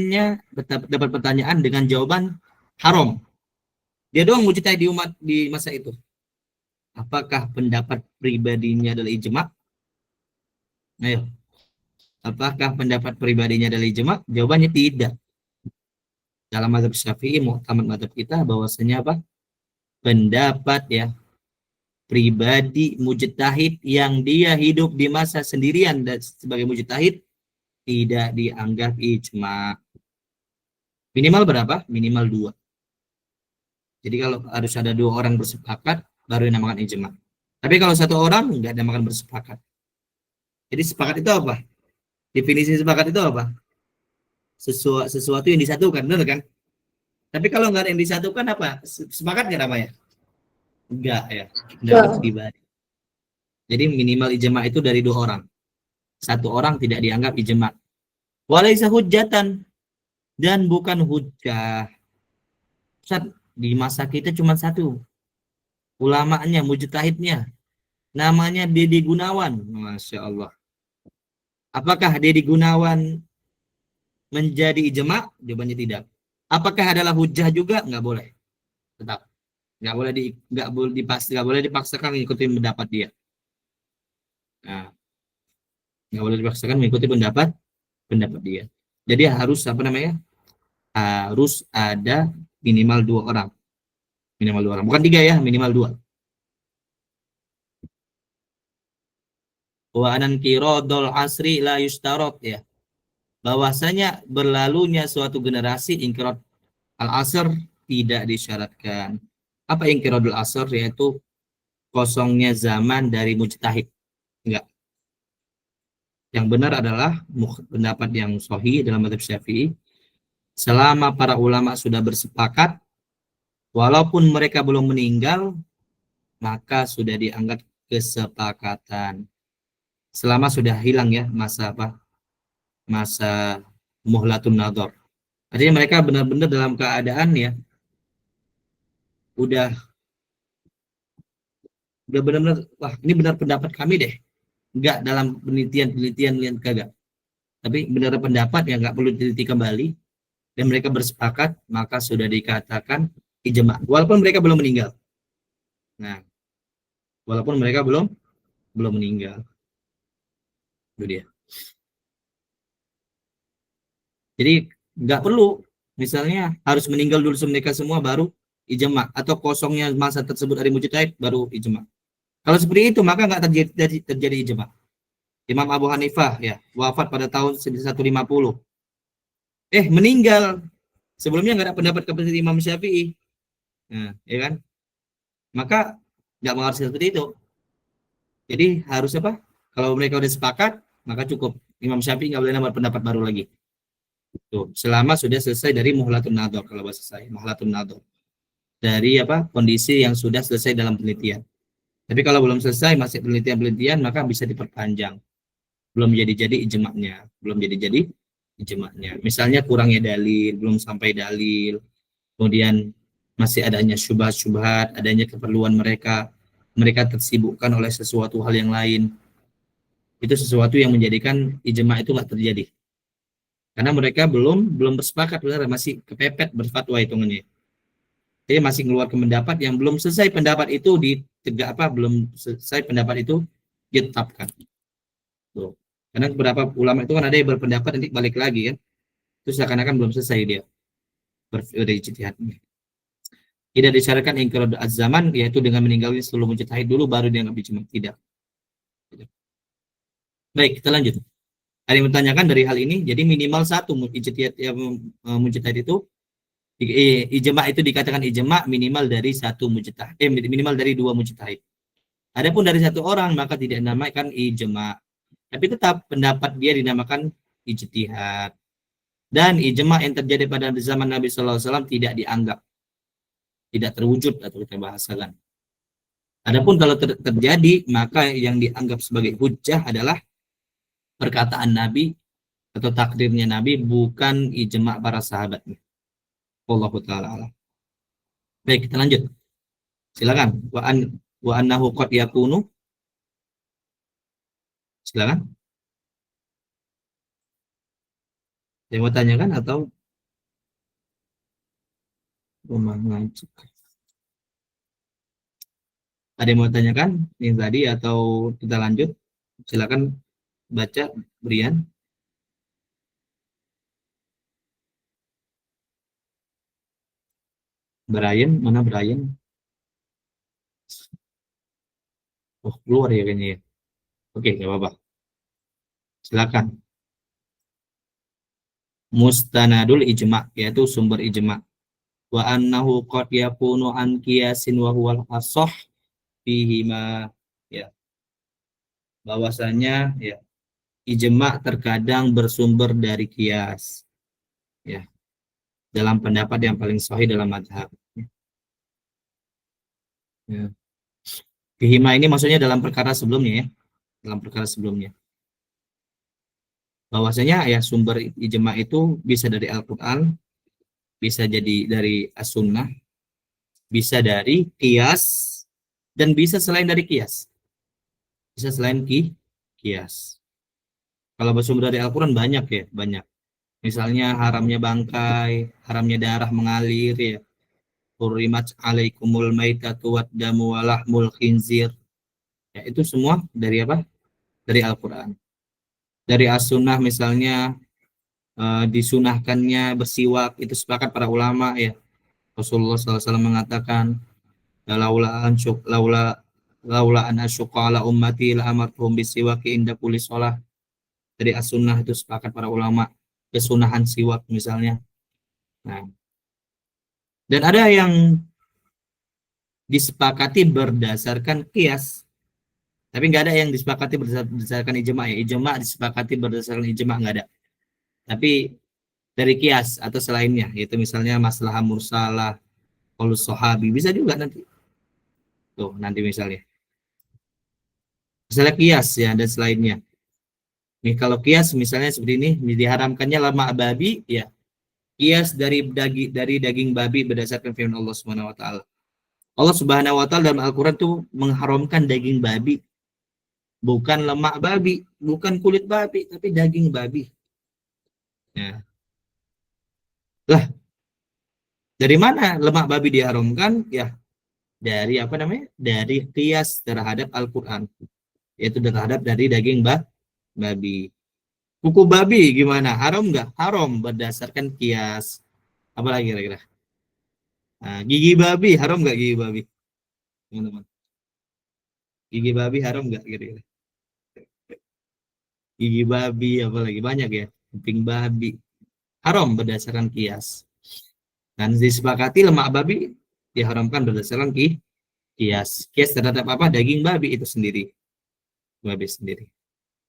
dengan jawaban haram. Dia doang mujtahid di umat di masa itu. Apakah pendapat pribadinya adalah ijma'? Ayo. Apakah pendapat pribadinya adalah ijma'? Jawabannya tidak. Dalam mazhab Syafi'i, mu'tamad mazhab kita, bahwasanya apa? Pendapat ya pribadi mujtahid yang dia hidup di masa sendirian dan sebagai mujtahid tidak dianggap ijma'. Minimal berapa? Minimal 2. Jadi kalau harus ada 2 orang bersepakat baru dinamakan ijma'. Tapi kalau 1 orang enggak dinamakan bersepakat. Jadi sepakat itu apa? Definisi sepakat itu apa? Sesuatu yang disatukan, benar kan? Tapi kalau enggak ada yang disatukan apa? Sepakat enggak namanya? Enggak ya. Pendapat pribadi. Jadi minimal ijma' itu dari 2 orang. 1 orang tidak dianggap ijma'. Walaisa hujjatan, dan bukan hujjah. Ustaz, di masa kita cuma 1. Ulamanya, mujtahidnya. Namanya Dedi Gunawan. Masya Allah. Apakah Dedi Gunawan menjadi ijma'? Jawabannya tidak. Apakah adalah hujjah juga? Enggak boleh. Tetap. Enggak boleh dipaksakan mengikuti pendapat dia. Nah, enggak boleh dipaksakan mengikuti pendapat dia. Jadi harus harus ada minimal 2 orang. Minimal 2 orang. Bukan 3 ya, minimal 2. Wa anan qiradul asri la yushtarat ya. bahwasanya berlalunya suatu generasi inqirat al-asr tidak disyaratkan. Apa inqiradul asr? Yaitu kosongnya zaman dari mujtahid. Enggak. Yang benar adalah pendapat yang sahih dalam mazhab Syafi'i, selama para ulama sudah bersepakat, walaupun mereka belum meninggal, maka sudah dianggap kesepakatan. Selama sudah hilang ya masa apa? Masa muhlatun nadhar. Artinya mereka benar-benar dalam keadaan ya udah benar-benar, wah ini benar pendapat kami deh. Enggak dalam penelitian lihat kagak. Tapi benar pendapat yang enggak perlu diteliti kembali dan mereka bersepakat, maka sudah dikatakan ijma. Walaupun mereka belum meninggal. Nah, walaupun mereka belum meninggal. Itu dia. Jadi nggak perlu misalnya harus meninggal dulu mereka semua baru ijma, atau kosongnya masa tersebut dari mujtahid baru ijma. Kalau seperti itu maka nggak terjadi ijma. Imam Abu Hanifah ya wafat pada tahun 150. Meninggal. Sebelumnya nggak ada pendapat seperti Imam Syafi'i. Nah, ya kan? Maka nggak harus seperti itu. Jadi harus apa? Kalau mereka udah sepakat, maka cukup. Imam Syafi'i nggak boleh nambah pendapat baru lagi. Tuh, selama sudah selesai dari muhlatun nadhar, kalau bahasa saya, muhlatun nadhar. Dari apa? Kondisi yang sudah selesai dalam penelitian. Tapi kalau belum selesai, masih penelitian-penelitian, maka bisa diperpanjang. Belum jadi ijma'nya, Misalnya kurangnya dalil, belum sampai dalil, kemudian masih adanya syubhat-syubhat, adanya keperluan mereka tersibukkan oleh sesuatu hal yang lain. Itu sesuatu yang menjadikan ijma' itu nggak terjadi. Karena mereka belum bersepakat, benar, masih kepepet berfatwa hitungannya. Jadi masih mengeluarkan pendapat yang belum selesai pendapat itu belum selesai pendapat itu ditetapkan. Tuh. Karena beberapa ulama itu kan ada yang berpendapat nanti balik lagi kan. Itu seakan-akan belum selesai dia berijtihadnya. Tidak disyaratkan inqirad az-zaman, yaitu dengan meninggalnya seluruh mujtahid dulu baru dianggap ijma'. Tidak. Baik, kita lanjut. Ada yang bertanyakan dari hal ini, jadi minimal satu mujtahid itu ijma' itu dikatakan ijma' minimal dari satu mujtahid, minimal dari dua mujtahid. Adapun dari satu orang maka tidak dinamakan ijma'. Tapi tetap pendapat dia dinamakan ijtihad. Dan ijma' yang terjadi pada zaman Nabi sallallahu alaihi wasallam tidak dianggap, tidak terwujud atau kita bahasakan. Adapun kalau terjadi, maka yang dianggap sebagai hujjah adalah perkataan Nabi atau takdirnya Nabi, bukan ijma' para sahabatnya. Wallahu ta'ala alam. Baik, kita lanjut. Silakan. Wa annahu qad yakunu. Silakan. Yang mau tanyakan atau ada yang mau tanyakan yang tadi atau kita lanjut? Silakan baca, Brian. Brian, mana Brian? Oh, keluar ya kayaknya ya. Oke, nggak apa-apa. Silakan. Mustanadul ijma', yaitu sumber ijma'. Wa annahu qad yakunu an qiyasin wa huwal ashah fihima, ya. Bahwasanya ya ijma' terkadang bersumber dari qiyas. Ya. Dalam pendapat yang paling sahih dalam mazhab. Ya. Fihima ini maksudnya dalam perkara sebelumnya ya. Dalam perkara sebelumnya. Bahwasanya ya sumber ijma' itu bisa dari Al-Qur'an, bisa jadi dari as-sunnah, bisa dari qiyas, dan bisa selain dari qiyas. Bisa selain qiyas. Kalau bersumber dari Al-Quran banyak ya, banyak. Misalnya haramnya bangkai, haramnya darah mengalir ya. Hurrimat alaikumul maitatu wad damu wa lahmul khinzir. Ya, itu semua dari apa? Dari Al-Quran. Dari as-sunnah misalnya disunahkannya bersiwak, itu sepakat para ulama ya. Rasulullah SAW mengatakan, laula an asyqa ala ummati la amartuhum bisiwaki inda kulli shalah. Dari as-sunnah itu sepakat para ulama. kesunahan siwak misalnya. Nah, dan ada yang disepakati berdasarkan qiyas, tapi nggak ada yang disepakati berdasarkan ijma ya. Ijma disepakati berdasarkan ijma nggak ada. Tapi dari qiyas atau selainnya, yaitu misalnya maslahah mursalah, qaulus sahabi, bisa juga nanti. Tuh, nanti misalnya qiyas ya dan selainnya. Nih kalau qiyas misalnya seperti ini, diharamkannya lemak babi ya. Qiyas dari daging babi berdasarkan firman Allah Subhanahu wa taala. Allah Subhanahu wa taala dalam Al-Qur'an tuh mengharamkan daging babi. Bukan lemak babi, bukan kulit babi, tapi daging babi. Ya. Lah, dari mana lemak babi diharamkan? Ya, dari apa namanya? Dari qiyas terhadap Al-Qur'an. Yaitu terhadap dari daging babi. Kuku babi gimana? Haram nggak? Haram berdasarkan qiyas. Apa lagi kira-kira? Nah, gigi babi haram nggak gigi babi? Teman-teman. Gigi babi haram nggak kira-kira? Gigi babi apalagi banyak ya, kuping babi haram berdasarkan qiyas, dan disepakati lemak babi diharamkan berdasarkan qiyas terhadap apa? Daging babi itu sendiri, babi sendiri.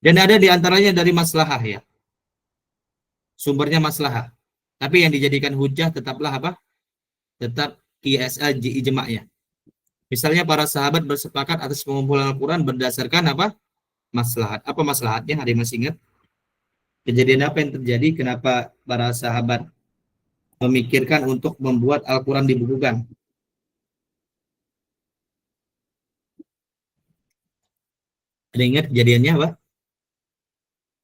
Dan ada diantaranya dari maslahah ya, sumbernya maslahah, tapi yang dijadikan hujah tetaplah apa? Tetap qiyas ijma ya. Misalnya para sahabat bersepakat atas pengumpulan Al-Quran berdasarkan apa? Maslahat. Apa maslahatnya? Ada yang masih ingat? Kejadian apa yang terjadi? Kenapa para sahabat memikirkan untuk membuat Al-Quran dibukukan? Ada ingat kejadiannya apa?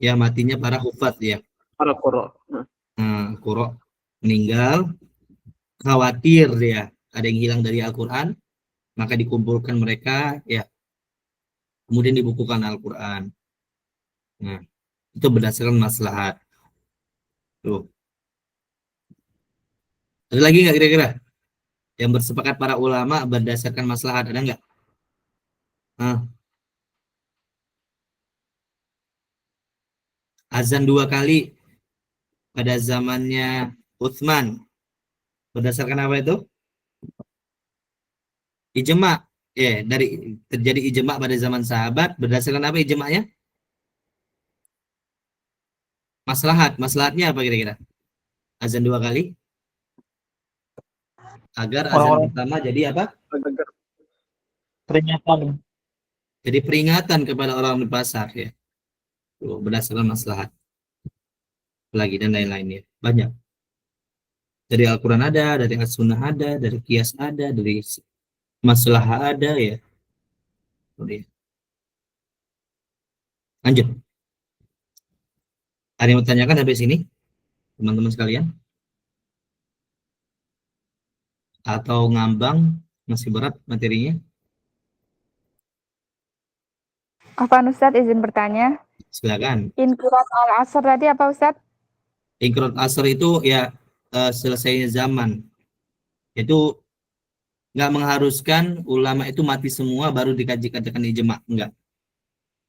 Ya, matinya para hufaz ya. Para qurra. Qurra meninggal, khawatir ya ada yang hilang dari Al-Quran, maka dikumpulkan mereka ya, kemudian dibukukan Al-Quran. Nah, itu berdasarkan maslahat. Tuh. Ada lagi nggak kira-kira yang bersepakat para ulama berdasarkan maslahat? Ada nggak? Azan 2 kali pada zamannya Utsman berdasarkan apa itu? Ijma. Dari terjadi ijma pada zaman sahabat berdasarkan apa ijma'nya? Maslahat. Maslahatnya apa kira-kira? Azan 2 kali agar azan pertama jadi apa? Agar Peringatan. Jadi peringatan kepada orang di pasar ya. Tuh, berdasarkan maslahat. Lagi dan lain-lainnya. Banyak. Dari Al-Quran ada, dari As-Sunnah ada, dari Qiyas ada, dari maslahat ada ya. Udah. Lanjut. Ada yang mau tanyakan sampai sini? Teman-teman sekalian? Atau ngambang? Masih berat materinya? Afwan Ustadz, izin bertanya. Silakan. Inqirat al-asr tadi apa Ustadz? Inqirat asr itu ya selesainya zaman. Itu nggak mengharuskan ulama itu mati semua baru dikatakan ijma, enggak.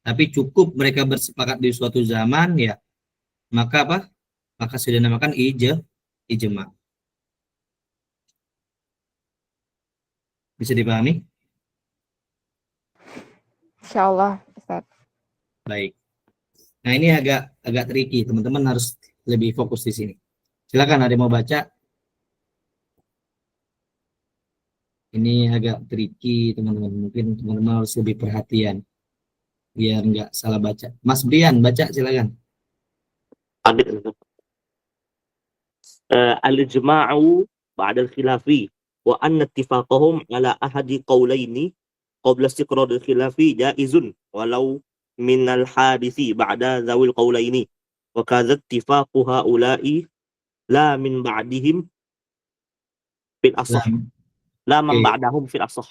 Tapi cukup mereka bersepakat di suatu zaman ya, maka apa? Maka sudah dinamakan ijma. Bisa dipahami? Insyaallah Ustadz. Baik. Nah, ini agak tricky, teman-teman harus lebih fokus di sini. Silakan, ada yang mau baca? Ini agak tricky, teman-teman. Mungkin teman-teman harus lebih perhatian biar nggak salah baca. Mas Brian, baca silakan. Al-ijma'u ba'da al-khilafi wa anna ittifaqahum ala ahadi qawlaini qabla istiqrar al-khilafi jaizun walau min al-hadithi ba'da zawil qawlaini wa kadha ittifaqu haula'i la min ba'dihim fil asah la man ba'dahum fil asah.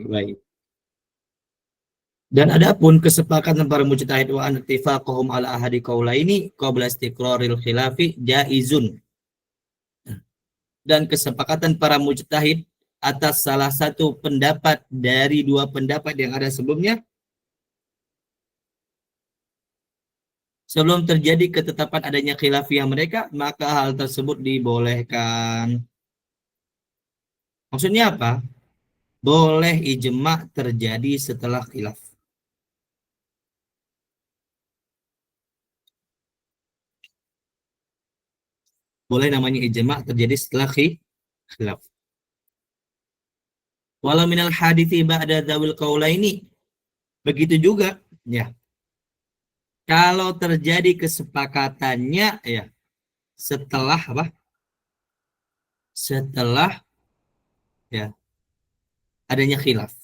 Baik. Dan adapun kesepakatan para mujtahid wa an ittifaqahum ala ahadi qaulaini qabla istiqraril khilafi jaizun. Dan kesepakatan para mujtahid atas salah satu pendapat dari dua pendapat yang ada sebelumnya sebelum terjadi ketetapan adanya khilafiyah mereka, maka hal tersebut dibolehkan. Maksudnya apa? Boleh ijma terjadi setelah khilaf. Boleh namanya ijma terjadi setelah khilaf. Walau minal hadithi ba'da dzawil qaulaini. Begitu juga, ya. Kalau terjadi kesepakatannya, ya, setelah apa? Setelah, ya, adanya khilaf.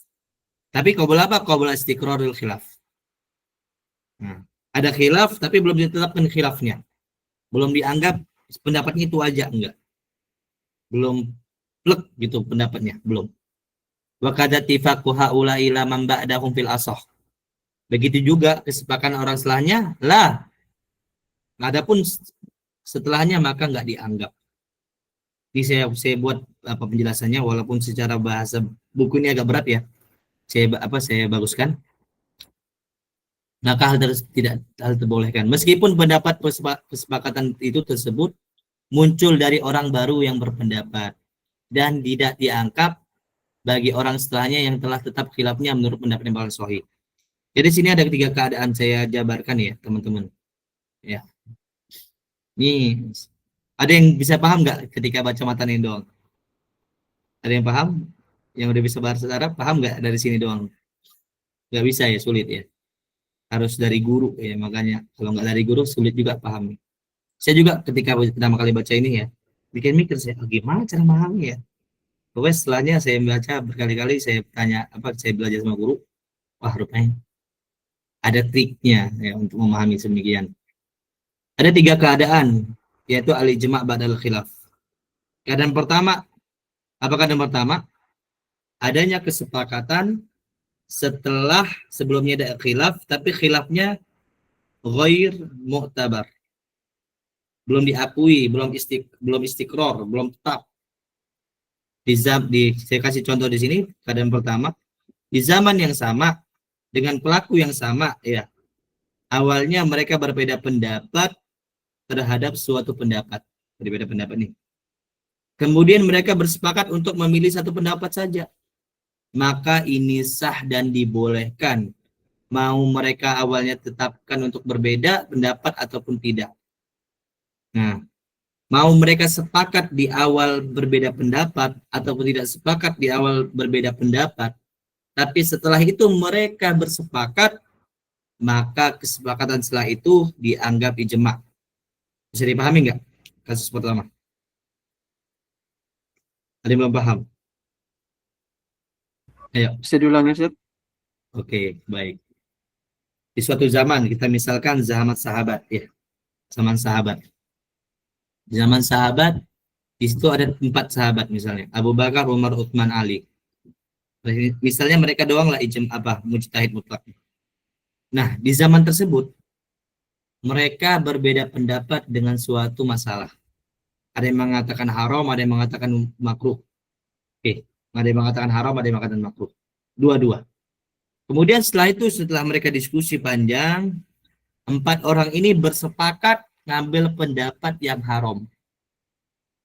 Tapi qaul apa? Qaul istiqrarul khilaf. Nah, ada khilaf tapi belum ditetapkan khilafnya. Belum dianggap pendapatnya itu aja, enggak. Belum plek gitu pendapatnya, belum. Wa kadza tifaqu haula ila man ba'dahum fil asah. Begitu juga kesepakatan orang setelahnya, lah. Adapun setelahnya maka enggak dianggap. Ini saya buat apa penjelasannya, walaupun secara bahasa buku ini agak berat ya. Saya baguskan. Maka tidak terbolehkan. Meskipun pendapat kesepakatan itu tersebut muncul dari orang baru yang berpendapat dan tidak dianggap bagi orang setelahnya yang telah tetap khilafnya menurut pendapat yang paling sahih. Jadi sini ada 3 keadaan saya jabarkan ya, teman-teman. Ya. Nih, ada yang bisa paham nggak ketika baca matan ini doang? Ada yang paham? Yang udah bisa bahasa Arab paham nggak dari sini doang? Nggak bisa ya, sulit ya. Harus dari guru ya, makanya kalau nggak dari guru sulit juga paham. Saya juga ketika pertama kali baca ini ya, bikin mikir saya, gimana cara memahami ya? Pokoknya setelahnya saya baca berkali-kali, saya tanya saya belajar sama guru, wah rupanya ada triknya ya untuk memahami sedemikian. Ada 3 keadaan, yaitu al-ijma' ba'dal khilaf. Keadaan pertama, apa keadaan pertama? Adanya kesepakatan setelah sebelumnya ada khilaf, tapi khilafnya ghair mu'tabar. Belum diakui, belum istiqrar, belum tetap. Saya kasih contoh di sini, keadaan pertama, di zaman yang sama, dengan pelaku yang sama, ya. Awalnya mereka berbeda pendapat terhadap suatu pendapat. Berbeda pendapat nih. Kemudian mereka bersepakat untuk memilih satu pendapat saja. Maka ini sah dan dibolehkan. Mau mereka awalnya tetapkan untuk berbeda pendapat ataupun tidak. Nah, mau mereka sepakat di awal berbeda pendapat ataupun tidak sepakat di awal berbeda pendapat, tapi setelah itu mereka bersepakat, maka kesepakatan setelah itu dianggap ijma'. Bisa dipahami nggak kasus pertama? Ada yang belum paham? Ayo. Bisa diulangi, Ustaz? Oke, baik. Di suatu zaman, kita misalkan zaman sahabat, ya. Zaman sahabat. Zaman sahabat, di situ ada 4 sahabat misalnya. Abu Bakar, Umar, Utsman, Ali. Misalnya mereka doang lah mujtahid mutlak. Nah, di zaman tersebut, mereka berbeda pendapat dengan suatu masalah. Ada yang mengatakan haram, ada yang mengatakan makruh. Oke, ada yang mengatakan haram, ada yang mengatakan makruh. Dua-dua. Kemudian setelah mereka diskusi panjang, 4 orang ini bersepakat ngambil pendapat yang haram.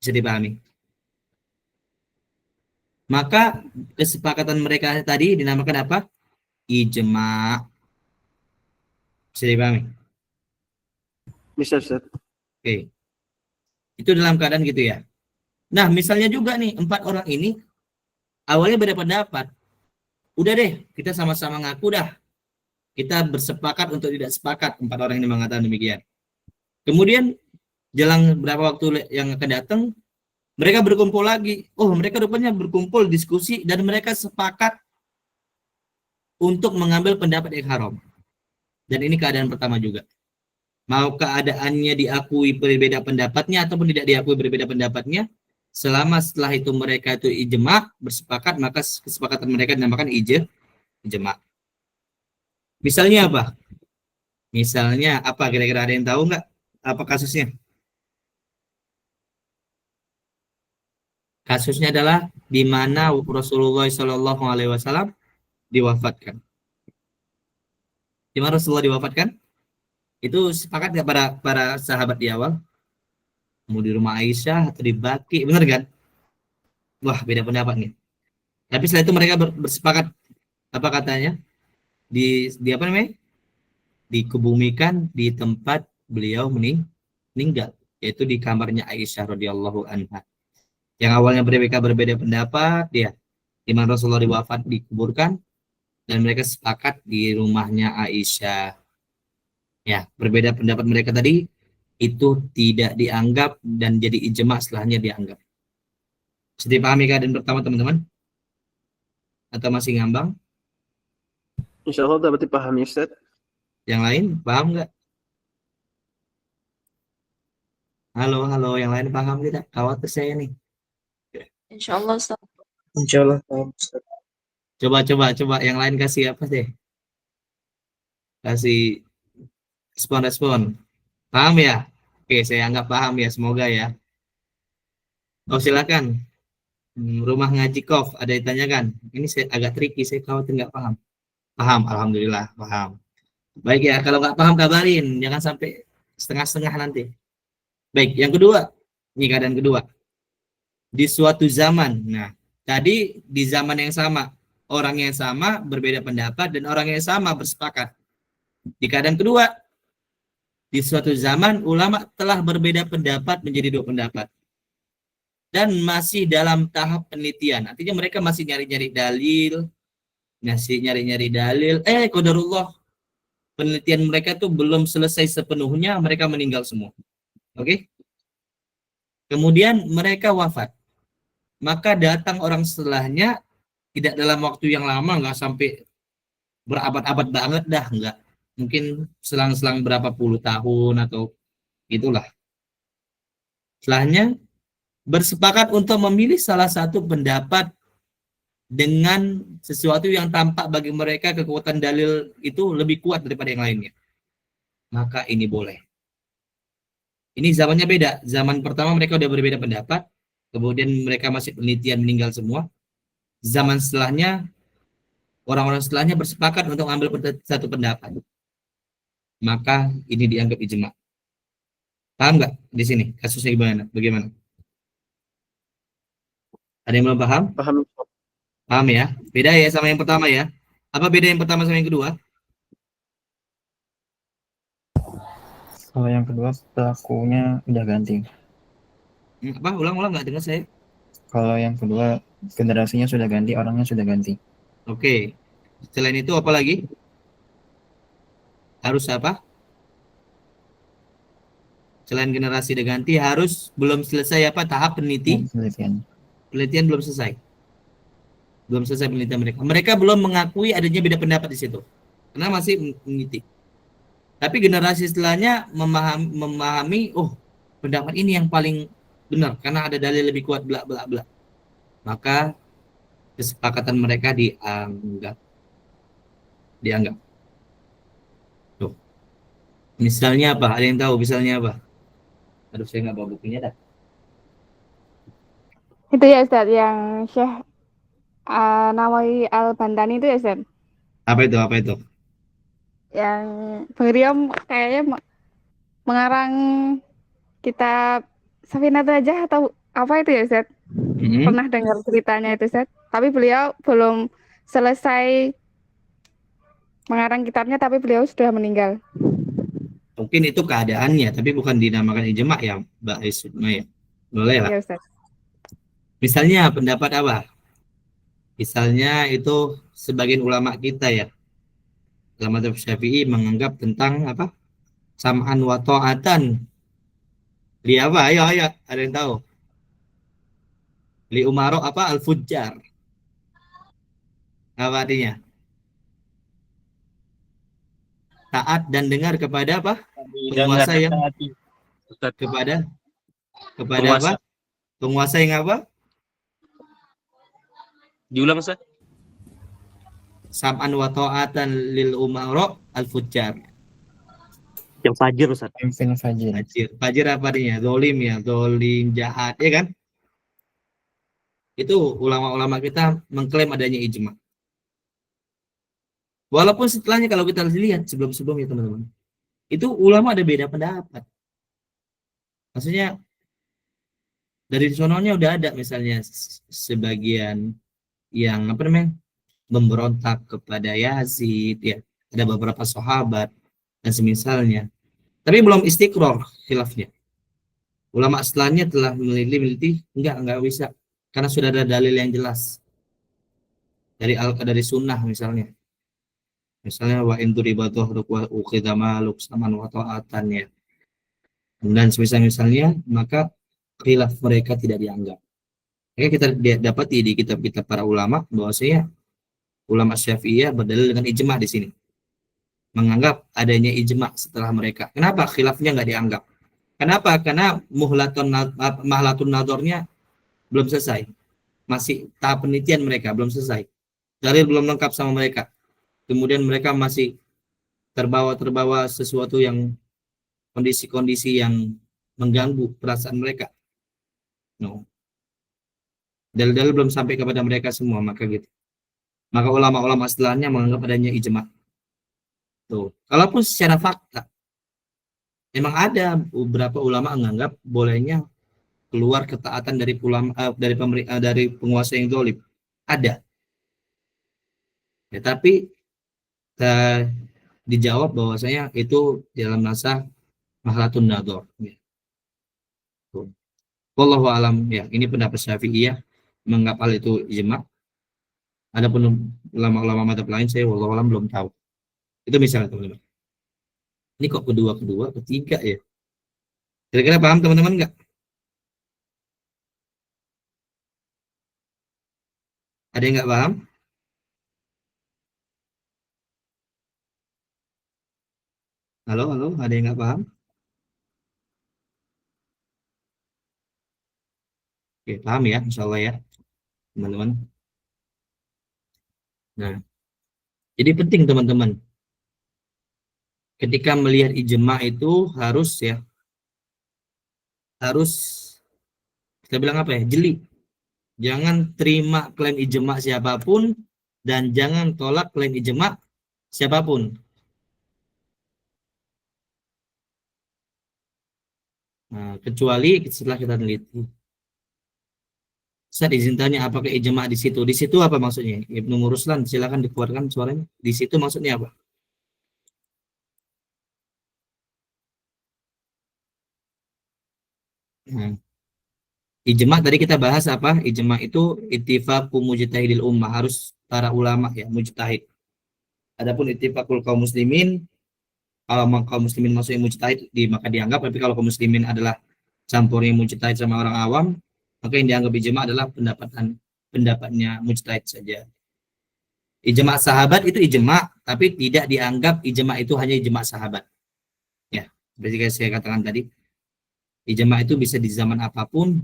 Bisa dipahami? Maka kesepakatan mereka tadi dinamakan apa? Ijma'. Bisa dipahami? Bisa, Ustaz. Oke. Itu dalam keadaan gitu ya. Nah, misalnya juga nih, 4 orang ini awalnya beda pendapat. Udah deh, kita sama-sama ngaku dah. Kita bersepakat untuk tidak sepakat, 4 orang ini mengatakan demikian. Kemudian, jelang beberapa waktu yang akan datang, mereka berkumpul lagi. Oh, mereka rupanya berkumpul, diskusi, dan mereka sepakat untuk mengambil pendapat yang haram. Dan ini keadaan pertama juga. Mau keadaannya diakui berbeda pendapatnya ataupun tidak diakui berbeda pendapatnya, selama setelah itu mereka itu ijma' bersepakat, maka kesepakatan mereka dinamakan ijma'. Misalnya apa? Misalnya apa? Kira-kira ada yang tahu nggak? Apa kasusnya? Kasusnya adalah di mana Rasulullah SAW diwafatkan. Di mana Rasulullah diwafatkan? Itu sepakat nggak para sahabat di awal? Mau di rumah Aisyah atau di Baki, bener kan? Wah, beda pendapat nih. Tapi setelah itu mereka bersepakat, apa katanya? Di apa namanya? Dikebumikan di tempat beliau meninggal, yaitu di kamarnya Aisyah radhiyallahu anha. Yang awalnya mereka berbeda pendapat, ya, di mana Rasulullah wafat dikuburkan, dan mereka sepakat di rumahnya Aisyah. Ya, berbeda pendapat mereka tadi itu tidak dianggap dan jadi ijma setelahnya dianggap. Sudah dipahami keadaan pertama teman-teman? Atau masih ngambang? Insya Allah dapat dipahami Ustaz. Yang lain paham nggak? Halo, yang lain paham tidak? Khawatir saya nih. Insya Allah Ustaz. Insya Allah paham Ustaz. Coba yang lain kasih apa deh? Kasih respon. Paham ya? Oke, saya anggap paham ya, semoga ya. Oh, silakan. Rumah ngaji Kof, ada yang ditanyakan. Ini saya agak tricky, saya khawatir nggak paham. Paham, alhamdulillah, paham. Baik ya, kalau nggak paham kabarin, jangan sampai setengah-setengah nanti. Baik, yang kedua, ini keadaan kedua. Di suatu zaman, nah, tadi di zaman yang sama, orang yang sama berbeda pendapat dan orang yang sama bersepakat. Di keadaan kedua, di suatu zaman ulama telah berbeda pendapat menjadi dua pendapat. Dan masih dalam tahap penelitian. Artinya mereka masih nyari-nyari dalil. Qadarullah. Penelitian mereka tuh belum selesai sepenuhnya, mereka meninggal semua. Oke? Kemudian mereka wafat. Maka datang orang setelahnya, tidak dalam waktu yang lama, nggak sampai berabad-abad banget dah, nggak. Mungkin selang-selang berapa puluh tahun atau itulah. Setelahnya, bersepakat untuk memilih salah satu pendapat dengan sesuatu yang tampak bagi mereka kekuatan dalil itu lebih kuat daripada yang lainnya. Maka ini boleh. Ini zamannya beda. Zaman pertama mereka udah berbeda pendapat, kemudian mereka masih penelitian meninggal semua. Zaman setelahnya, orang-orang setelahnya bersepakat untuk ambil satu pendapat. Maka ini dianggap ijma. Paham nggak di sini kasusnya gimana? Bagaimana? Ada yang belum paham? Paham. Paham ya? Beda ya sama yang pertama ya? Apa beda yang pertama sama yang kedua? Kalau yang kedua pelakunya udah ganti. Apa? Ulang nggak dengar saya? Kalau yang kedua generasinya sudah ganti, orangnya sudah ganti. Oke. Selain itu apa lagi? Harus apa? Selain generasi diganti harus belum selesai apa tahap penelitian? Penelitian belum selesai. Belum selesai penelitian mereka. Mereka belum mengakui adanya beda pendapat di situ. Karena masih meneliti. Tapi generasi setelahnya memahami, oh, pendapat ini yang paling benar karena ada dalil lebih kuat bla bla bla. Maka kesepakatan mereka dianggap. Tuh. Misalnya apa? Ada yang tahu misalnya apa? Aduh, saya nggak bawa bukunya dah. Itu ya Ustaz, yang Syekh Nawawi Al-Bantani itu ya Ustaz? Apa itu? Yang beliau kayaknya mengarang kitab Safinatun Najah atau apa itu ya Ustaz? Pernah dengar ceritanya itu Ustaz? Tapi beliau belum selesai mengarang kitabnya, tapi beliau sudah meninggal. Mungkin itu keadaannya, tapi bukan dinamakan ijma ya, Mbak Isma ya. Boleh lah. Ya Ustaz. Misalnya pendapat apa? Misalnya itu sebagian ulama kita ya, ulama Syafi'i menganggap tentang apa? Sam'an wa ta'atan. Li apa? Ayo, ada yang tahu? Li umaro apa? Al-fujjar. Apa artinya? Taat dan dengar kepada apa? Penguasa yang kepada Penguasa. apa? Penguasa yang apa? Diulang Ustaz. Sam'an wa ta'atan lil umaro al-fujjar. Yang fajir Ustaz. Pemimpin fajir. Fajir apa artinya? Zolim ya, zolim, jahat, ya kan? Itu ulama-ulama kita mengklaim adanya ijma. Walaupun setelahnya kalau kita lihat sebelum-sebelumnya teman-teman, itu ulama ada beda pendapat. Maksudnya dari sononya udah ada misalnya sebagian yang apa namanya memberontak kepada Yazid ya, ada beberapa sahabat dan semisalnya, tapi belum istiqrar khilafnya. Ulama setelahnya telah meneliti enggak bisa, karena sudah ada dalil yang jelas dari sunnah misalnya wa in duriba dhuhruk wa ukhidha maluk saman wa ta'atan ya, dan misalnya maka khilaf mereka tidak dianggap. Kita dapati di kitab-kitab para ulama bahwasanya ulama Syafi'iyah berdalil dengan ijma di sini, menganggap adanya ijma setelah mereka. Kenapa khilafnya nggak dianggap? Kenapa? Karena mahlatun nadornya belum selesai, masih tahap penelitian mereka belum selesai, dalil belum lengkap sama mereka, kemudian mereka masih terbawa sesuatu yang kondisi-kondisi yang mengganggu perasaan mereka. No. Dalil-dalil belum sampai kepada mereka semua, maka gitu. Maka ulama-ulama setelahnya menganggap adanya ijma. Tuh. Kalaupun secara fakta, memang ada beberapa ulama menganggap bolehnya keluar ketaatan dari dari penguasa yang zalim. Ada. Ya, tapi dijawab bahwasanya itu dalam masa mahlatun nador. Ya. Tuh. Wallahu alam ya, ini pendapat Syafi'iyah menganggap hal itu ijma. Adapun ulama-ulama madzhab lain saya wallahu alam belum tahu. Itu misalnya teman-teman. Ini kok kedua, ketiga ya. Kira-kira paham teman-teman nggak? Ada yang nggak paham? Halo, ada yang nggak paham? Oke, paham ya, insya Allah ya, teman-teman. Nah, jadi penting teman-teman, ketika melihat ijma itu harus kita bilang apa ya, jeli. Jangan terima klaim ijma siapapun dan jangan tolak klaim ijma siapapun. Nah, kecuali setelah kita teliti. Saya izin tanya, apakah ijma di situ? Di situ apa maksudnya? Ibnu Ruslan, silakan dikeluarkan suaranya. Di situ maksudnya apa? Nah, ijma tadi kita bahas apa? Ijma itu ittifaqu mujtahidil ummah, harus para ulama ya, mujtahid. Adapun ittifaqul kaum muslimin, kalau kaum muslimin maksudnya mujtahid maka dianggap, tapi kalau kaum muslimin adalah campurnya mujtahid sama orang awam, maka yang dianggap ijma adalah pendapatnya mujtahid saja. Ijma sahabat itu ijma, tapi tidak dianggap ijma itu hanya ijma sahabat. Ya, seperti saya katakan tadi, ijma itu bisa di zaman apapun,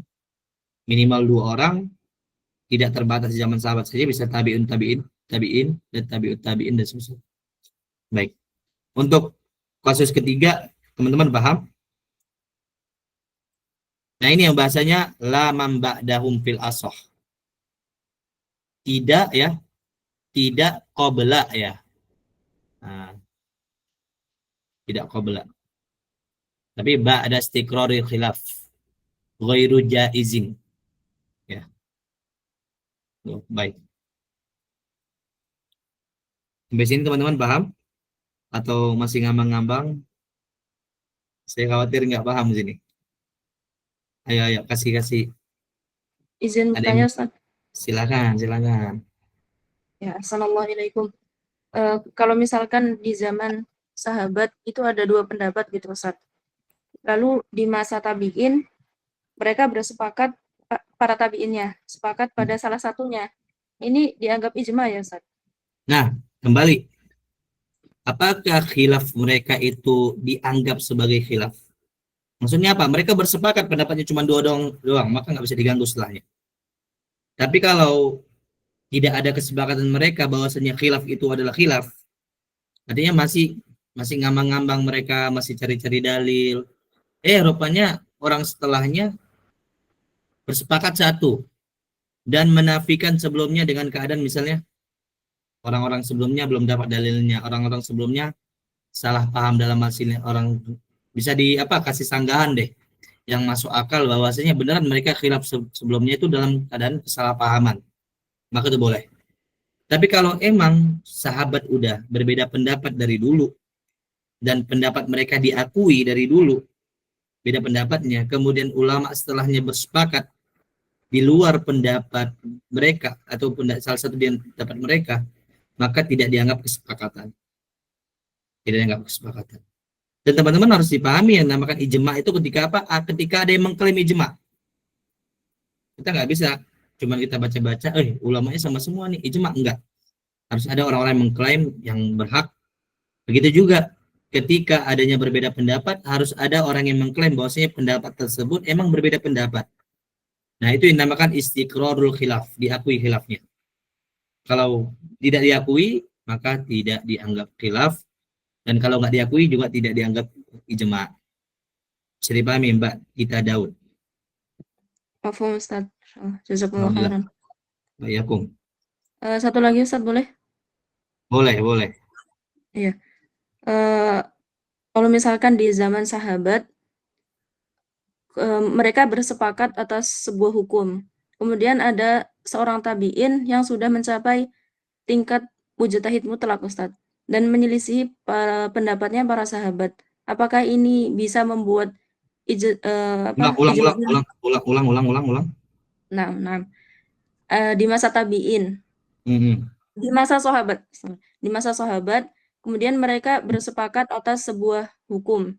minimal 2 orang, tidak terbatas di zaman sahabat saja, bisa tabi'in, dan tabi'ut tabi'in dan sebagainya. Baik. Untuk kasus ketiga, teman-teman paham? Nah, ini yang bahasanya la man ba'dahum fil ashah. Tidak ya, tidak qabla ya. Nah, tidak qabla. Tapi ba'da istiqraril khilaf. Ghairu jaizin. Ya. Baik. Sampai sini teman-teman paham? Atau masih ngambang-ngambang? Saya khawatir nggak paham di sini. Ayo, kasih. Izin Ada bertanya, yang- Ustaz. Silakan. Ya, assalamualaikum. Kalau misalkan di zaman sahabat itu ada 2 pendapat gitu, Ustaz. Lalu di masa tabi'in mereka bersepakat, para tabi'innya sepakat pada salah satunya. Ini dianggap ijma ya, Ustaz? Nah, kembali. Apakah khilaf mereka itu dianggap sebagai khilaf? Maksudnya apa? Mereka bersepakat pendapatnya cuma 2 doang, maka nggak bisa diganggu setelahnya. Tapi kalau tidak ada kesepakatan mereka bahwasanya khilaf itu adalah khilaf, artinya masih ngambang-ngambang mereka, masih cari-cari dalil. Rupanya orang setelahnya bersepakat satu dan menafikan sebelumnya dengan keadaan misalnya orang-orang sebelumnya belum dapat dalilnya, orang-orang sebelumnya salah paham dalam masalah orang bisa kasih sanggahan deh yang masuk akal bahwasanya beneran mereka khilaf sebelumnya itu dalam keadaan kesalahpahaman, maka itu boleh. Tapi kalau emang sahabat udah berbeda pendapat dari dulu dan pendapat mereka diakui dari dulu beda pendapatnya, kemudian ulama setelahnya bersepakat di luar pendapat mereka atau salah satu di pendapat mereka, maka tidak dianggap kesepakatan. Tidak dianggap kesepakatan. Dan teman-teman harus dipahami yang namakan ijma itu ketika apa? Ketika ada yang mengklaim ijma. Kita nggak bisa cuman kita baca-baca, ulamanya sama semua nih, ijma enggak. Harus ada orang-orang yang mengklaim yang berhak. Begitu juga ketika adanya berbeda pendapat, harus ada orang yang mengklaim bahwasanya pendapat tersebut emang berbeda pendapat. Nah, itu yang dinamakan istiqrarul khilaf, diakui khilafnya. Kalau tidak diakui, maka tidak dianggap khilaf. Dan kalau nggak diakui juga tidak dianggap ijma. Bisa dipahami Mbak Gita Daud? Mafhum Ustaz. Jazakumullah khairan. Bayakum. Satu lagi Ustaz boleh? Boleh. Iya. Kalau misalkan di zaman sahabat mereka bersepakat atas sebuah hukum. Kemudian ada seorang tabi'in yang sudah mencapai tingkat mujtahid mutlak Ustaz dan menyelisihi pendapatnya para sahabat. Apakah ini bisa membuat ulang. Nah. Di masa tabi'in. Di masa sahabat, kemudian mereka bersepakat atas sebuah hukum.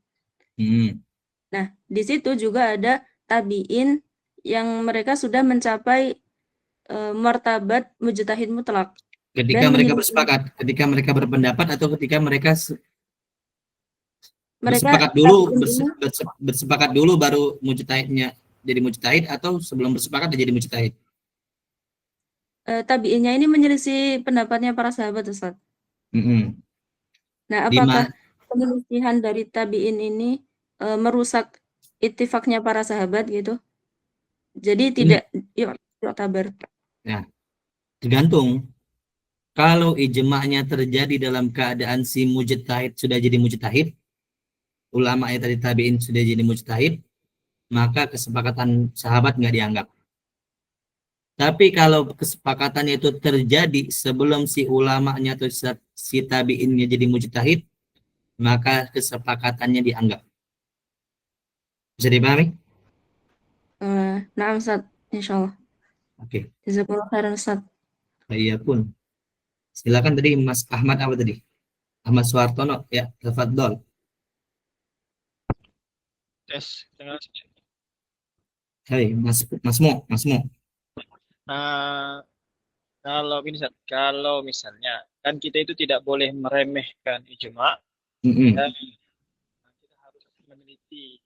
Nah, di situ juga ada tabi'in yang mereka sudah mencapai martabat mujtahid mutlak. Ketika mereka bersepakat, ketika mereka berpendapat atau ketika mereka bersepakat dulu baru mujtahidnya jadi mujtahid atau sebelum bersepakat dia jadi mujtahid? Tabi'innya ini menyelisih pendapatnya para sahabat Ustaz. Nah, apakah penyelisihan dari tabi'in ini merusak ittifaknya para sahabat gitu? Jadi tidak yuk tabar. Nah, tergantung. Kalau ijma'nya terjadi dalam keadaan si mujtahid sudah jadi mujtahid, ulama yang tadi tabi'in sudah jadi mujtahid, maka kesepakatan sahabat nggak dianggap. Tapi kalau kesepakatannya itu terjadi sebelum si ulamanya atau si tabi'innya jadi mujtahid, maka kesepakatannya dianggap. Bisa dipahami? Nah, Ustaz, insyaallah. Oke. Jazakallahu khairan Ustaz. Iya pun. Silakan tadi Mas Ahmad apa tadi? Ahmad Suhartono, ya, tafadhol. Tes, dengar. Hai, Mas Mo. Kalau ini, kalau misalnya kan kita itu tidak boleh meremehkan ijma, dan kita harus meneliti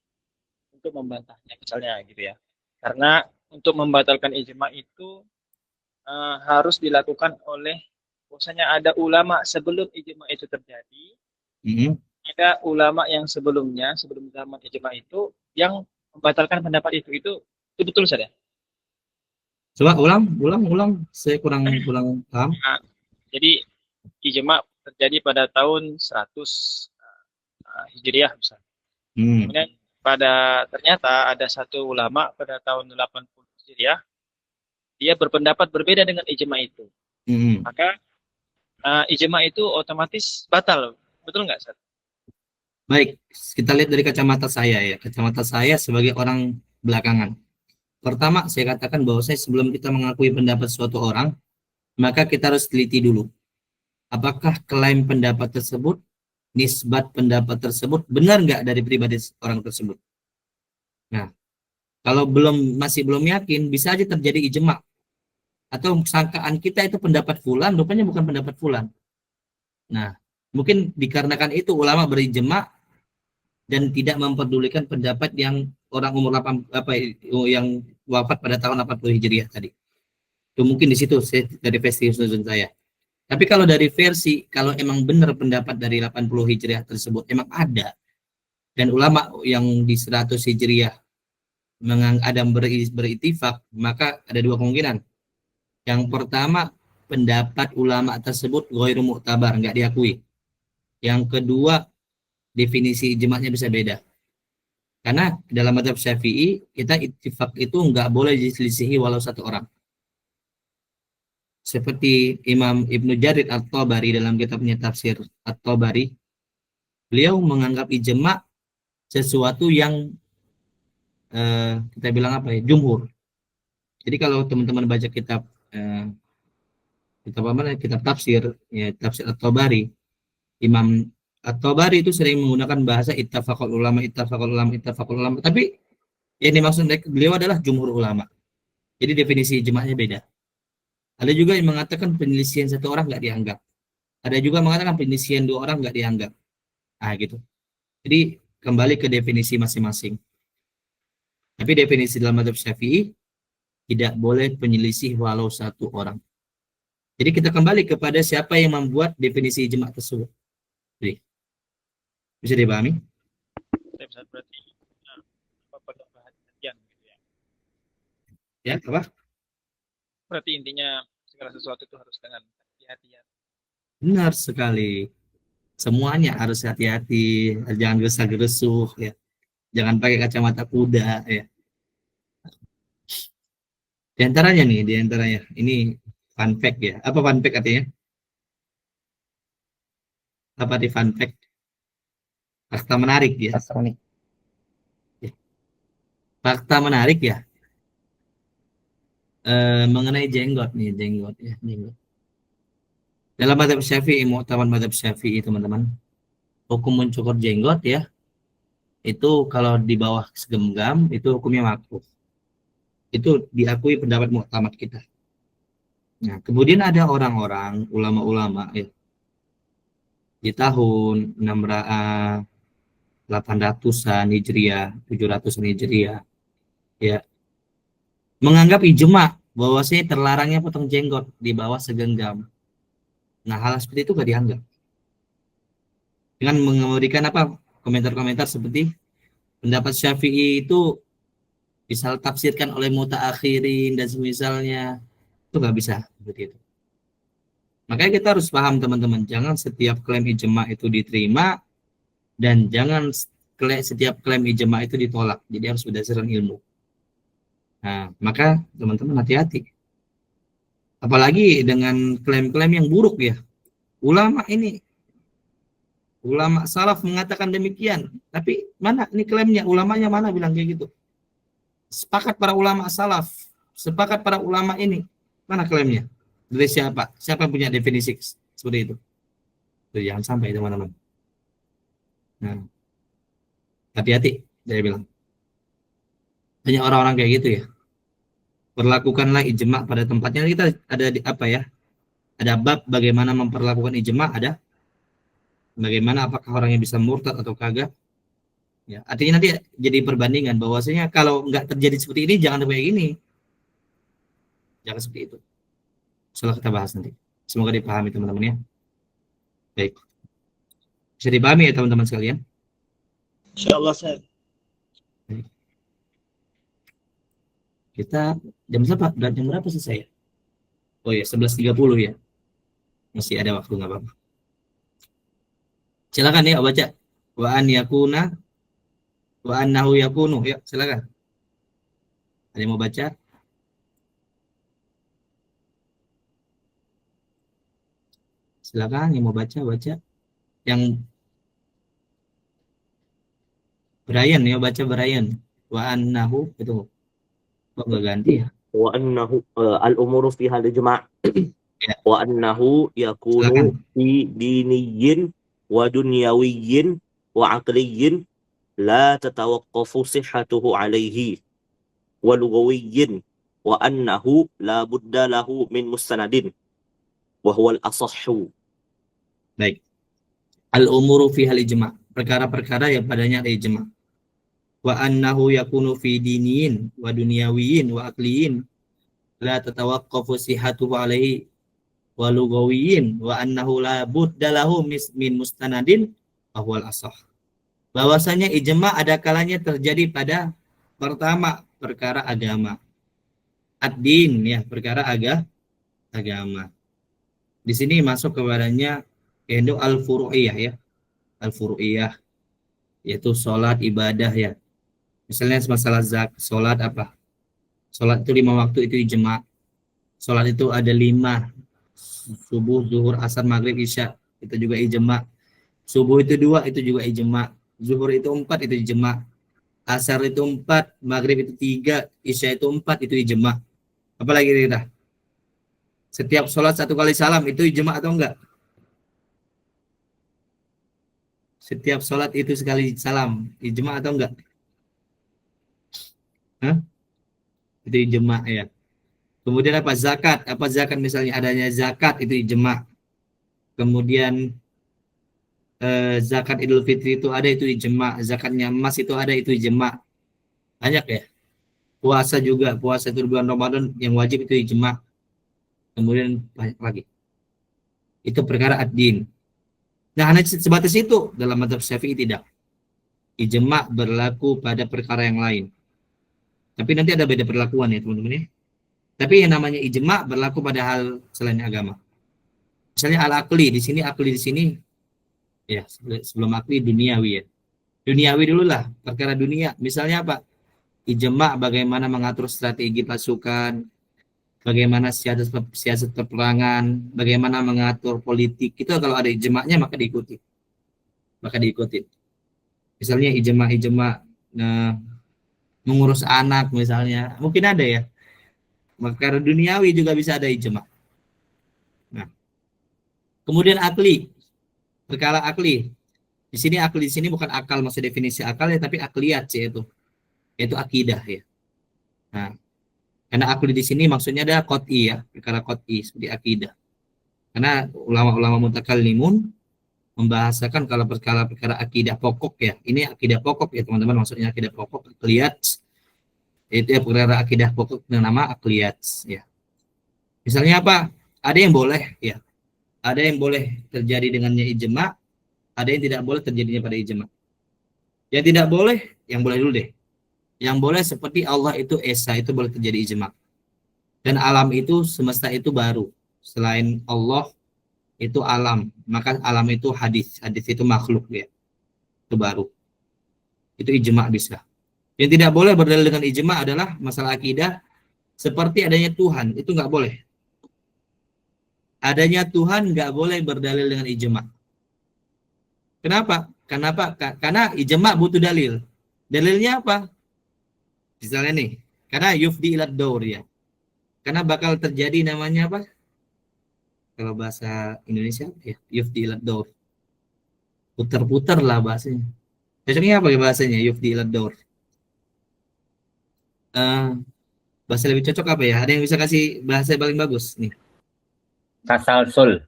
untuk membantahnya misalnya gitu ya. Karena untuk membatalkan ijma itu harus dilakukan oleh bahwasanya ada ulama sebelum ijma itu terjadi, ada ulama yang sebelumnya sebelum zaman ijma itu yang membatalkan pendapat itu betul saja. Coba ulang, saya kurang paham. Nah, jadi ijma terjadi pada tahun 100 Hijriah misalnya. Kemudian ternyata ada satu ulama pada tahun 80 Hijriah, dia berpendapat berbeda dengan ijma itu. Maka ijma itu otomatis batal, betul nggak, Ustaz? Baik, kita lihat dari kacamata saya ya. Kacamata saya sebagai orang belakangan. Pertama, saya katakan bahwa sebelum kita mengakui pendapat suatu orang, maka kita harus teliti dulu. Apakah klaim pendapat tersebut, nisbat pendapat tersebut, benar nggak dari pribadi orang tersebut? Nah, kalau masih belum yakin, bisa aja terjadi ijma. Atau sangkaan kita itu pendapat fulan, rupanya bukan pendapat fulan. Nah, mungkin dikarenakan itu ulama berijma dan tidak memperdulikan pendapat yang orang umur yang wafat pada tahun 80 Hijriah tadi. Itu mungkin di situ dari versi husnuzon saya. Tapi kalau dari versi, kalau emang benar pendapat dari 80 Hijriah tersebut emang ada, dan ulama yang di 100 Hijriah ada beritifak, maka ada dua kemungkinan. Yang pertama, pendapat ulama tersebut ghairu mu'tabar, nggak diakui. Yang kedua, definisi ijma'nya bisa beda. Karena dalam mazhab Syafi'i kita ittifaq itu nggak boleh diselisihi walau satu orang. Seperti Imam Ibnu Jarir At-Tabari dalam kitabnya Tafsir At-Tabari, beliau menganggap ijma' sesuatu yang kita bilang apa ya, jumhur. Jadi kalau teman-teman baca kitab kitab tafsir, ya Tafsir At-Tabari, Imam At-Tabari itu sering menggunakan bahasa ittafaqul ulama, tapi yang dimaksud beliau adalah jumhur ulama. Jadi definisi ijma'nya beda. Ada juga yang mengatakan penyelisihan satu orang nggak dianggap. Ada juga mengatakan penyelisihan dua orang nggak dianggap. Gitu. Jadi kembali ke definisi masing-masing. Tapi definisi dalam mazhab Syafi'i tidak boleh penyelisih walau satu orang. Jadi kita kembali kepada siapa yang membuat definisi ijma' tersebut. Jadi, bisa dipahami? Berarti perhatian gitu ya. Ya, apa? Berarti intinya segala sesuatu itu harus dengan hati-hati. Benar sekali. Semuanya harus hati-hati, jangan gesa-gerusuh ya. Jangan pakai kacamata kuda ya. Di antaranya ini fun fact ya. Apa fun fact artinya? Apa di fun fact? Fakta menarik ya. Fakta menarik ya. Mengenai jenggot nih, jenggot. Dalam mazhab Syafi'i, mu'tamad mazhab Syafi'i teman-teman, hukum mencukur jenggot ya, itu kalau di bawah segenggam itu hukumnya makruh. Itu diakui pendapat mu'tamad kita. Nah, kemudian ada orang-orang ulama-ulama ya, di tahun 800-an Hijriah, 700-an Hijriah ya, menganggap ijma' bahwasanya terlarangnya potong jenggot di bawah segenggam. Nah, hal seperti itu gak dianggap. Dengan memberikan komentar-komentar seperti pendapat Syafi'i itu bisa tafsirkan oleh mutaakhirin dan semisalnya, itu gak bisa seperti itu. Makanya kita harus paham teman-teman, jangan setiap klaim ijma' itu diterima dan jangan setiap klaim ijma' itu ditolak. Jadi harus berdasarkan ilmu. Nah, maka teman-teman hati-hati. Apalagi dengan klaim-klaim yang buruk ya. Ulama salaf mengatakan demikian. Tapi mana ini klaimnya? Ulamanya mana bilang kayak gitu? Sepakat para ulama salaf. Sepakat para ulama ini. Mana klaimnya? Dari siapa? Siapa yang punya definisi seperti itu? Jadi jangan sampai teman-teman. Nah, hati-hati. Saya bilang. Hanya orang-orang kayak gitu ya. Perlakukanlah ijma' pada tempatnya. Kita ada ada bab bagaimana memperlakukan ijma', ada bagaimana apakah orangnya bisa murtad atau kagak ya. Artinya nanti jadi perbandingan bahwasanya kalau nggak terjadi seperti ini jangan kayak gini, jangan seperti itu. Setelah kita bahas nanti, semoga dipahami teman-teman ya. Baik, bisa dipahami ya teman-teman sekalian. Insyaallah saya. Kita jam berapa selesai? Oh ya, 11.30 ya. Masih ada waktu, nggak apa-apa. Silakan ya baca. Wa annahu yakunu. Ya, silakan. Ada yang mau baca? Silakan yang mau baca. Yang Brian ya, baca Brian. Wa annahu itu. Kok nggak ganti ya? Wa annahu al-umuru fi hal ijma'. Ya. Wa annahu yakunu fi diniyyin wa dunyawiyyin wa aqliyyin la tatawaqqafu sihhatuhu alayhi wa lughawiyyin wa annahu la budda lahu min mustanadin wa huwa al-asahhu. Baik. Al-umuru fi hal ijma', perkara-perkara yang padanya ada ijma'. Wa annahu yakunu fi diniyin wa dunyawiyyin wa aqliyyin la tatawaqqafu sihhatuhu alayhi wa lughawiyyin wa annahu la budda lahu min mustanadin wa huwal asah. Bahwasanya ijma' ada kalanya terjadi pada pertama perkara agama. Ad-din ya, perkara agama. Di sini masuk kepadanya yaitu al-furu'iyah ya. Al-furu'iyah yaitu sholat ibadah ya. Misalnya masalah sholat apa? Sholat itu 5 waktu itu ijma. Sholat itu ada 5, subuh, zuhur, asar, maghrib, isya, itu juga ijma. Subuh itu 2, itu juga ijma. Zuhur itu 4, itu ijma. Asar itu 4, maghrib itu 3, isya itu 4, itu ijma. Apalagi kita? Setiap sholat 1 kali salam itu ijma atau enggak? Setiap sholat itu sekali salam, ijma atau enggak? Hah? Itu ijma ya. Kemudian apa? Zakat. Apa zakat misalnya adanya zakat itu ijma. Kemudian zakat Idul Fitri itu ada, itu ijma. Zakatnya emas itu ada, itu ijma. Banyak ya. Puasa juga, puasa itu bulan Ramadan yang wajib itu ijma. Kemudian banyak lagi. Itu perkara ad-din. Nah, hanya sebatas itu dalam mazhab Syafi'i tidak. Ijma berlaku pada perkara yang lain. Tapi nanti ada beda perlakuan ya teman-teman ya. Tapi yang namanya ijma berlaku pada hal selain agama. Misalnya al-aqli di sini ya, sebelum akli duniawi ya. Duniawi dulu lah, perkara dunia. Misalnya apa? Ijma bagaimana mengatur strategi pasukan, bagaimana siasat peperangan, bagaimana mengatur politik. Itu kalau ada ijma'nya maka diikuti. Misalnya ijma mengurus anak misalnya, mungkin ada ya. Perkara duniawi juga bisa ada ijma. Nah, kemudian akli, perkara akli. Di sini akli di sini bukan akal, maksud definisi akal ya, tapi akliyat sih itu, yaitu akidah ya. Nah, karena akli di sini maksudnya ada qot'i ya, perkara qot'i seperti akidah. Karena ulama-ulama mutakallimun membahasakan kalau perkara akidah pokok ya. Ini akidah pokok ya teman-teman, maksudnya akidah pokok akliyat. Itu ya perkara akidah pokok dengan nama akliyat ya. Misalnya apa? Ada yang boleh ya. Ada yang boleh terjadi dengannya ijma, ada yang tidak boleh terjadinya pada ijma. Yang tidak boleh, yang boleh dulu deh. Yang boleh seperti Allah itu esa, itu boleh terjadi ijma. Dan alam itu, semesta itu baru. Selain Allah itu alam, maka alam itu hadis itu makhluk ya. Itu baru. Itu ijma bisa. Yang tidak boleh berdalil dengan ijma adalah masalah akidah, seperti adanya Tuhan, itu nggak boleh. Adanya Tuhan nggak boleh berdalil dengan ijma. Kenapa? Karena ijma butuh dalil. Dalilnya apa? Misalnya nih, karena yufdi ilad daur ya. Karena bakal terjadi namanya apa? Kalau bahasa Indonesia ya, yufdi ilad daur. Putar-putar lah bahasanya. Cocoknya apa ya bahasanya? Yufdi ilad daur. Bahasa lebih cocok apa ya? Ada yang bisa kasih bahasa yang paling bagus nih? Tasalsul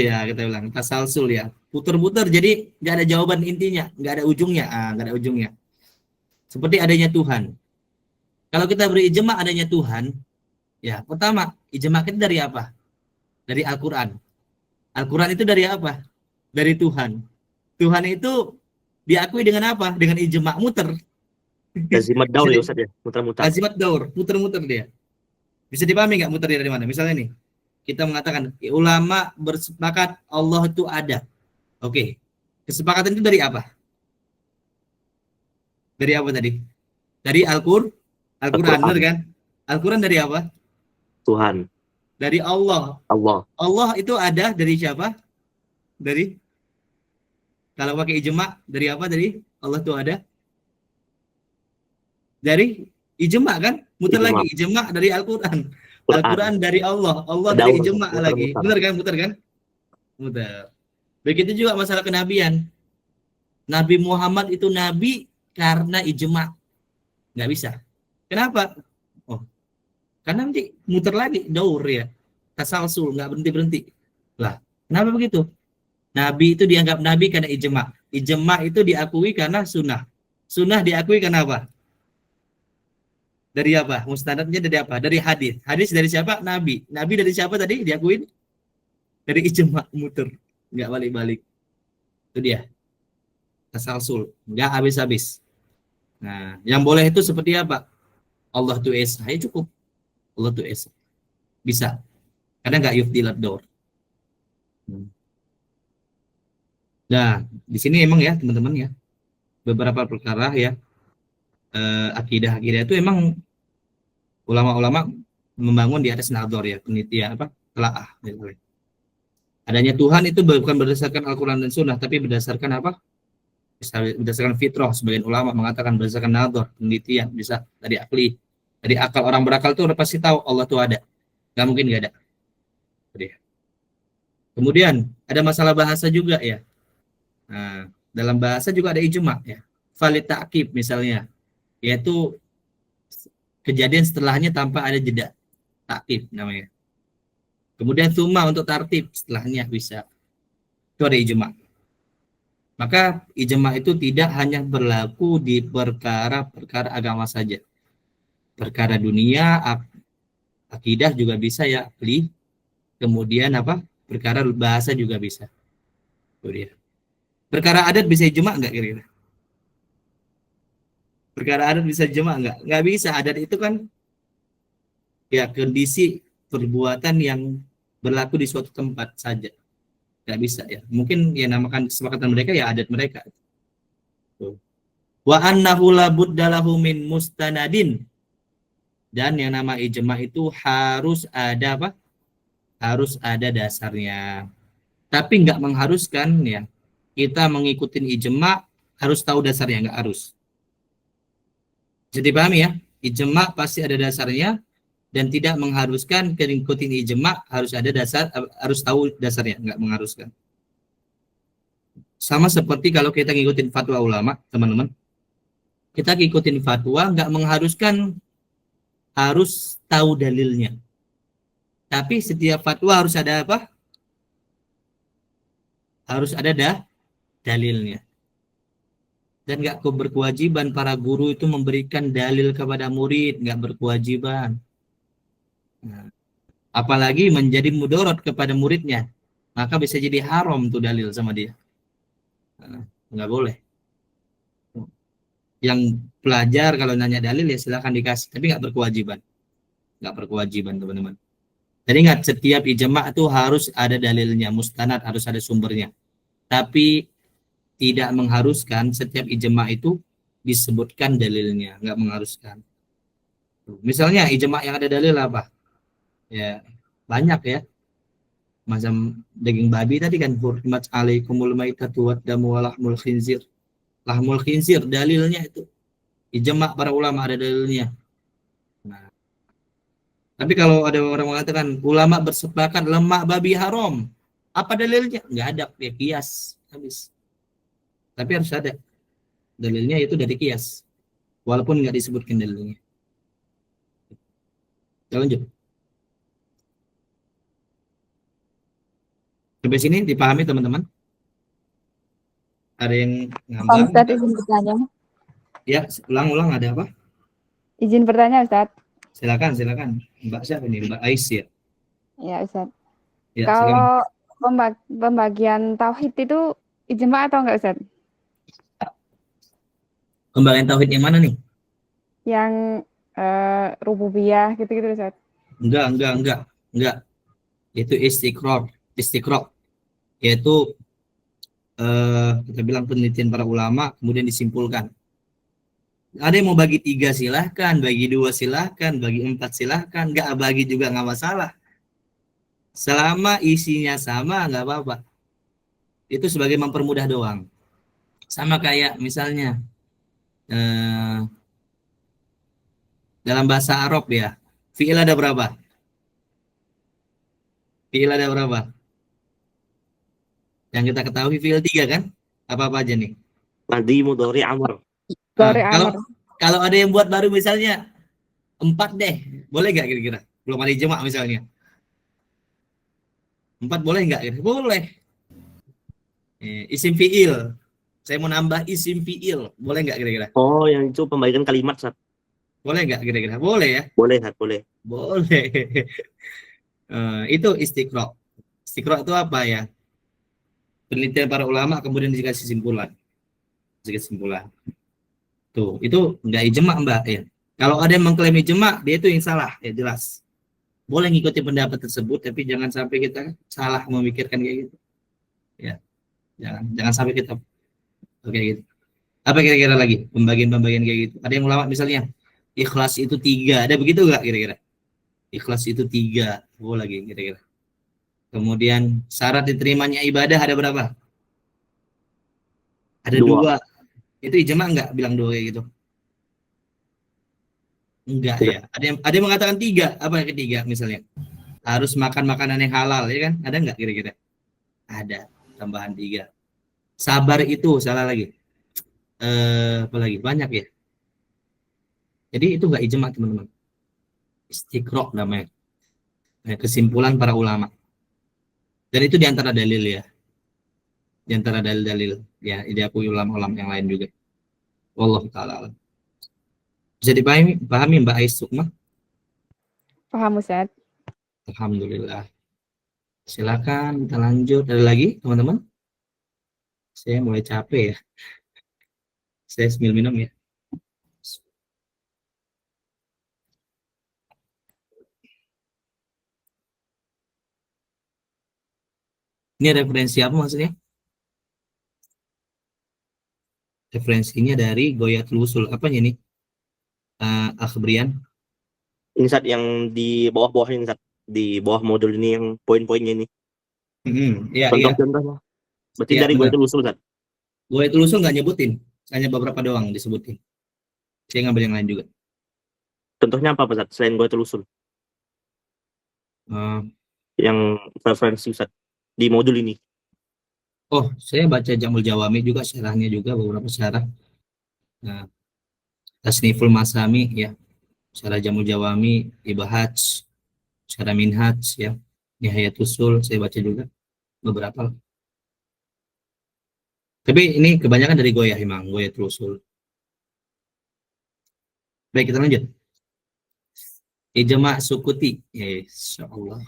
ya, kita bilang tasalsul ya. Putar-putar jadi nggak ada jawaban intinya, nggak ada ujungnya, nggak ada ujungnya. Seperti adanya Tuhan. Kalau kita beri ijma adanya Tuhan, ya pertama ijma kita dari apa? Dari Al-Quran. Al-Quran itu dari apa? Dari Tuhan. Tuhan itu diakui dengan apa? Dengan ijma, muter. Lazimat daur ya Ustaz ya, muter-muter. Lazimat daur, muter-muter dia. Bisa dipahami nggak muter dari mana? Misalnya nih, kita mengatakan ulama bersepakat Allah itu ada. Oke. Kesepakatan itu dari apa? Dari apa tadi? Dari Al-Quran, benar kan? Al-Quran dari apa? Tuhan. Dari Allah. Allah itu ada dari siapa? Dari, kalau pakai ijma, dari apa tadi? Allah itu ada? Dari ijma kan? Muter lagi, ijma dari Al-Quran. Al-Quran dari Allah. Allah dari ijma lagi. Benar kan? Muter kan? Muter. Begitu juga masalah kenabian. Nabi Muhammad itu nabi karena ijma. Nggak bisa. Kenapa? Oh, karena nanti muter lagi, daur ya. Tasalsul, nggak berhenti-berhenti. Lah, kenapa begitu? Nabi itu dianggap nabi karena ijma. Ijma itu diakui karena sunnah. Sunnah diakui karena apa? Dari apa? Mustadnya dari apa? Dari hadis. Hadis dari siapa? Nabi. Nabi dari siapa tadi diakuin? Dari ijma, muter. Nggak balik-balik. Itu dia. Tasalsul. Nggak habis-habis. Nah, yang boleh itu seperti apa? Allah itu esa. Ya cukup. Allah itu esa. Bisa. Karena nggak yufdilat daur. Nah, di sini emang ya teman-teman ya. beberapa perkara ya, akidah itu emang ulama-ulama membangun di atas nador ya, penelitian telaah gitu. Adanya Tuhan itu bukan berdasarkan Al-Quran dan Sunnah, tapi berdasarkan berdasarkan fitrah. Sebagian ulama mengatakan berdasarkan nador, penelitian, bisa dari akal orang berakal itu udah pasti tahu Allah itu ada, nggak mungkin nggak ada. Kemudian ada masalah bahasa juga ya. Nah, dalam bahasa juga ada ijma ya. Valid ta'kib misalnya, yaitu kejadian setelahnya tanpa ada jeda, ta'kib namanya. Kemudian summa untuk tartib setelahnya bisa. Itu ada ijma. Maka ijma itu tidak hanya berlaku di perkara-perkara agama saja. Perkara dunia, akidah juga bisa ya, kemudian perkara bahasa juga bisa. Itu dia. Perkara adat bisa ijma enggak kira-kira? Perkara adat bisa ijma enggak? Enggak bisa. Adat itu kan ya kondisi perbuatan yang berlaku di suatu tempat saja. Enggak bisa ya. Mungkin ya namakan kesepakatan mereka ya adat mereka. Wa annahu la budda lahu min mustanadin. Dan yang nama ijma itu harus ada harus ada dasarnya. Tapi nggak mengharuskan ya kita mengikuti ijma harus tahu dasarnya, nggak harus. Jadi paham ya, ijma pasti ada dasarnya dan tidak mengharuskan mengikuti ijma harus ada dasar, harus tahu dasarnya, nggak mengharuskan. Sama seperti kalau kita ngikutin fatwa ulama, teman-teman. Kita ngikutin fatwa nggak mengharuskan harus tahu dalilnya. Tapi setiap fatwa harus ada harus ada dalilnya. Dan nggak berkewajiban para guru itu memberikan dalil kepada murid, nggak berkewajiban. Nah, apalagi menjadi mudarat kepada muridnya, maka bisa jadi haram tuh dalil sama dia. Nah, nggak boleh. Yang pelajar kalau nanya dalil ya silakan dikasih, tapi nggak berkewajiban teman-teman. Jadi ingat, setiap ijma itu harus ada dalilnya, mustanad, harus ada sumbernya. Tapi tidak mengharuskan setiap ijma itu disebutkan dalilnya, nggak mengharuskan. Misalnya ijma yang ada dalil apa? Ya banyak ya. Macam daging babi tadi kan, hurmat alaikumul maitatu wad damu wa lahmul khinzir. Lahmul khinzir dalilnya itu ijma para ulama ada dalilnya. Nah, tapi kalau ada orang mengatakan ulama bersepakat lemak babi haram, apa dalilnya? Nggak ada, ya kias, habis. Tapi harus ada dalilnya, itu dari kias, walaupun nggak disebutkan dalilnya. Kita lanjut. Sampai sini dipahami teman-teman? Ada yang ngambang? Ustaz, izin bertanya. Ya, ulang-ulang, ada apa? Izin bertanya, Ustaz. Silakan. Mbak siapa ini? Mbak Ais ya? Ya, Ustaz. Ya, Kalau pembagian tauhid itu ijma atau enggak, Ustaz? Pembagian tauhid yang mana nih? Yang rububiyah gitu-gitu, Ustaz. Enggak. Itu istiqrar, yaitu kita bilang penelitian para ulama kemudian disimpulkan. Ada yang mau bagi 3 silahkan, bagi 2 silahkan, bagi 4 silahkan, nggak bagi juga nggak masalah. Selama isinya sama nggak apa-apa. Itu sebagai mempermudah doang. Sama kayak misalnya dalam bahasa Arab ya, fi'il ada berapa? Yang kita ketahui fi'il 3 kan? Apa-apa aja nih? Madi, mudhari, amr. Kalau ada yang buat baru misalnya 4 deh, boleh nggak kira-kira? Belum ada ijma misalnya. 4 boleh nggak? Boleh. Isim fi'il. Saya mau nambah isim fi'il, boleh nggak kira-kira? Oh, yang itu pembagian kalimat, Ustaz. Boleh nggak kira-kira? Boleh ya? Boleh, Ustaz, boleh. Boleh. Itu istiqra. Istiqra itu apa ya? Penelitian para ulama kemudian dikasih kesimpulan. Tuh, itu nggak ijma, Mbak ya. Kalau ada yang mengklaim ijma, dia itu yang salah, ya jelas. Boleh ngikuti pendapat tersebut, tapi jangan sampai kita salah memikirkan kayak gitu. Ya. Jangan sampai kita kayak gitu. Apa kira-kira lagi pembagian-pembagian kayak gitu? Ada yang ulama misalnya ikhlas itu 3, ada begitu nggak kira-kira? Ikhlas itu 3, lagi kira-kira. Kemudian syarat diterimanya ibadah ada berapa? Ada 2. Itu ijma nggak bilang 2 kayak gitu? Enggak ya. Ada yang mengatakan 3. Apa yang ketiga misalnya? Harus makan makanan yang halal, ya kan? Ada nggak kira-kira? Ada. Tambahan 3. Sabar itu salah lagi. Apa lagi? Banyak ya. Jadi itu nggak ijma teman-teman. Istiqra namanya. Kesimpulan para ulama. Dan itu diantara dalil ya. Diantara dalil-dalil ya, diakui ulama-ulama yang lain juga. Wallahu taala alam. Bisa dipahami Mbak Ais Sukma? Paham Ustaz. Alhamdulillah. Silakan kita lanjut. Ada lagi teman-teman? Saya mulai capek ya. Saya sambil minum ya. Ini referensi apa maksudnya? Referensinya dari Ghoyatul Usul. Apanya nih? Akhbrian. Ini Ustaz yang di bawah-bawah ini Ustaz. Di bawah modul ini yang poin-poinnya ini. Iya, iya. Contoh-contohnya. Berarti Ya, dari Ghoyatul Usul Ustaz. Ghoyatul Usul nggak nyebutin. Hanya beberapa doang disebutin. Saya ngambil yang lain juga. Contohnya apa Ustaz? Selain Ghoyatul Usul. Yang referensi Ustaz di modul ini. Oh, saya baca Jamul Jawami juga, syarahnya juga, beberapa syarah. Nah, Tasniful Masami ya, syarah Jamul Jawami, Ibahaj, syarah Minhaj ya, Nihayatul Usul saya baca juga beberapa. Tapi ini kebanyakan dari Goyah emang, Goyatul Usul. Baik, kita lanjut. Ijma' Sukuti, ya, insyaallah.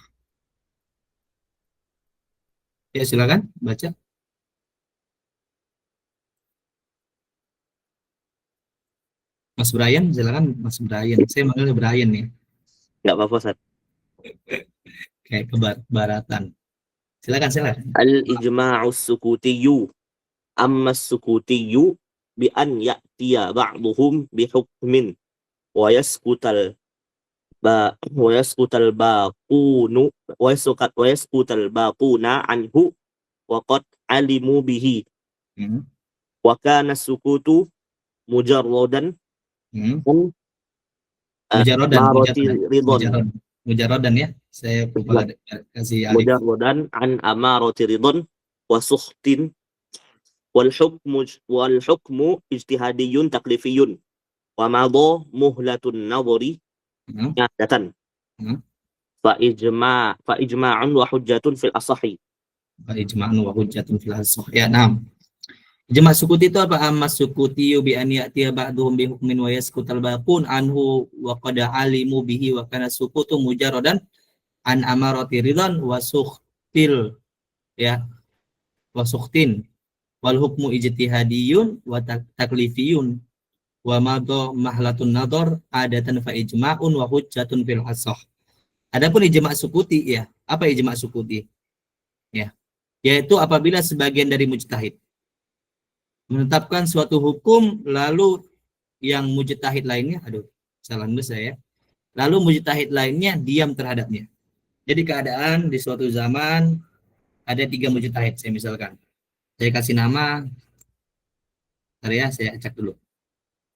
Ya, silakan baca. Mas Brian, silakan Mas Brian. Saya manggilnya Brian ya. Enggak apa-apa Ustaz. Kayak kebaratan. Silakan. Al-ijma'us sukutiyyu amma sukutiyyu bi an ya'tiya ba'duhum bi hukmin wa yaskutal baquna anhu wa qad alimu bihi wa kana sukutu mujarradan Mujarradan ya. Saya lupa kasih alif. Mujarradan an amarati ridon wa sukhtin wal hukmu ijtihadiyun taklifiyun wa madha muhlatun nadhari nyadatan fa ijma'un wa hujjatun fil asahi. Fa ijma'un wa hujjatun fil asahi. Ya, 6. Ijma' sukuti itu apa? Amma sukuti bi an ya'tiya ba'duhum bi hukmin wa yaskutal baqun anhu wa qad alimu bihi wa kana sukutu mujarradan an amarati ridwan wa sukhtil ya wa sukhtin wal hukmu ijtihadiyun wa taklifiyun wa madha mahlatun nadhar adatan fa ijma'un wa hujjatun fil asah. Adapun ijma' sukuti ya, apa ijma' sukuti? Ya, yaitu apabila sebagian dari mujtahid menetapkan suatu hukum, lalu yang mujtahid lainnya, salah nulis saya, lalu mujtahid lainnya diam terhadapnya. Jadi keadaan di suatu zaman ada 3 mujtahid, saya misalkan. Saya kasih nama, saya cek dulu.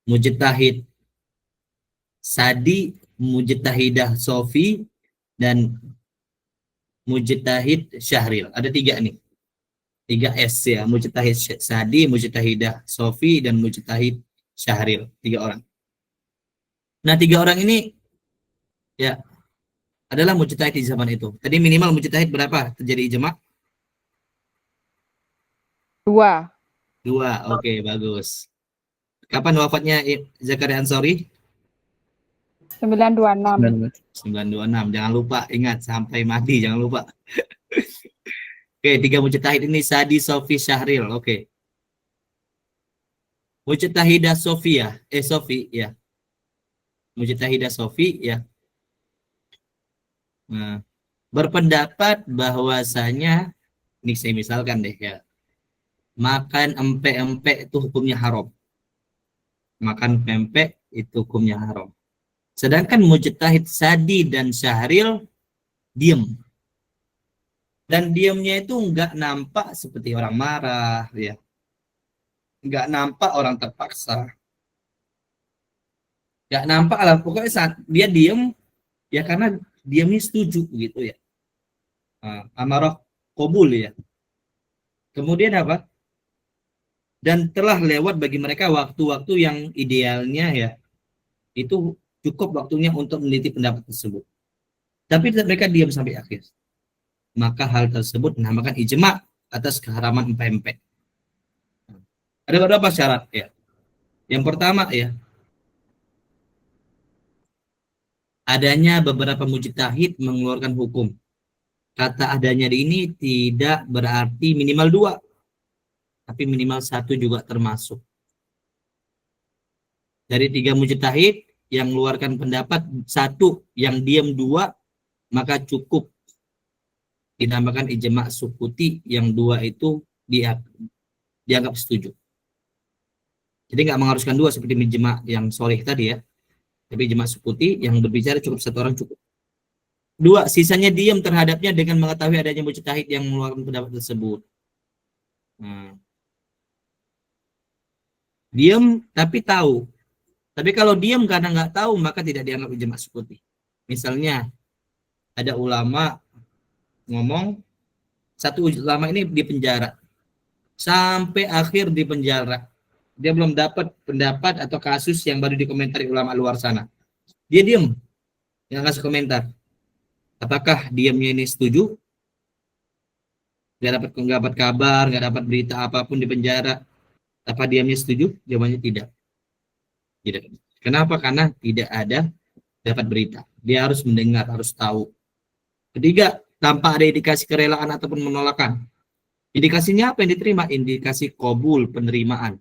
Mujtahid Sadi, mujtahidah Sofi, dan mujtahid Syahril. Ada 3 nih. 3S ya, mujtahid Sadi, mujtahidah Sofi, dan mujtahid Syahril. 3 orang. Nah, 3 orang ini ya adalah mujtahid di zaman itu. Tadi minimal mujtahid berapa terjadi ijma'? 2. 2, oke, bagus. Kapan wafatnya Zakaria Ansori? 926. 926. Jangan lupa, ingat sampai mati, jangan lupa. Oke, 3 mujtahid ini Sadi, Sofi, Syahril. Oke. Mujtahidah Sofi ya. Sofi ya. Mujtahidah Sofi ya. Nah, berpendapat bahwasanya, ini saya misalkan deh ya, makan empek-empek itu hukumnya haram. makan pempek itu hukumnya haram. Sedangkan mujtahid Sadi dan Syahril diem. Dan diamnya itu nggak nampak seperti orang marah, ya. Nggak nampak orang terpaksa. Nggak nampak lah, pokoknya saat dia diem, ya karena diamnya setuju gitu ya. Amarah qabul ya. Kemudian apa? Dan telah lewat bagi mereka waktu-waktu yang idealnya ya, itu cukup waktunya untuk meneliti pendapat tersebut. Tapi mereka diam sampai akhir. Maka hal tersebut dinamakan ijma atas keharaman pempek. Ada beberapa syarat ya. Yang pertama ya, adanya beberapa mujtahid mengeluarkan hukum. Kata adanya di ini tidak berarti minimal 2, tapi minimal 1 juga termasuk. Dari 3 mujtahid yang mengeluarkan pendapat 1, yang diam 2, maka cukup dinamakan ijma sukuti, yang 2 itu dianggap setuju. Jadi nggak mengharuskan 2 seperti ijma yang soleh tadi ya. Tapi ijma sukuti yang berbicara cukup 1 orang cukup. 2, sisanya diam terhadapnya dengan mengetahui adanya mujtahid yang mengeluarkan pendapat tersebut. Diam tapi tahu. Tapi kalau diam karena nggak tahu, maka tidak dianggap ijma sukuti. Misalnya ada ulama ngomong, satu ulama ini di penjara sampai akhir di penjara, dia belum dapat pendapat atau kasus yang baru dikomentari ulama luar sana, dia diam, nggak kasih komentar. Apakah diamnya ini setuju? Nggak dapat kabar, nggak dapat berita apapun di penjara, apa diamnya setuju? Jawabannya tidak. Kenapa? Karena tidak ada dapat berita. Dia harus mendengar, harus tahu. Ketiga, tanpa ada indikasi kerelaan ataupun penolakan. Indikasinya apa yang diterima? Indikasi qabul, penerimaan.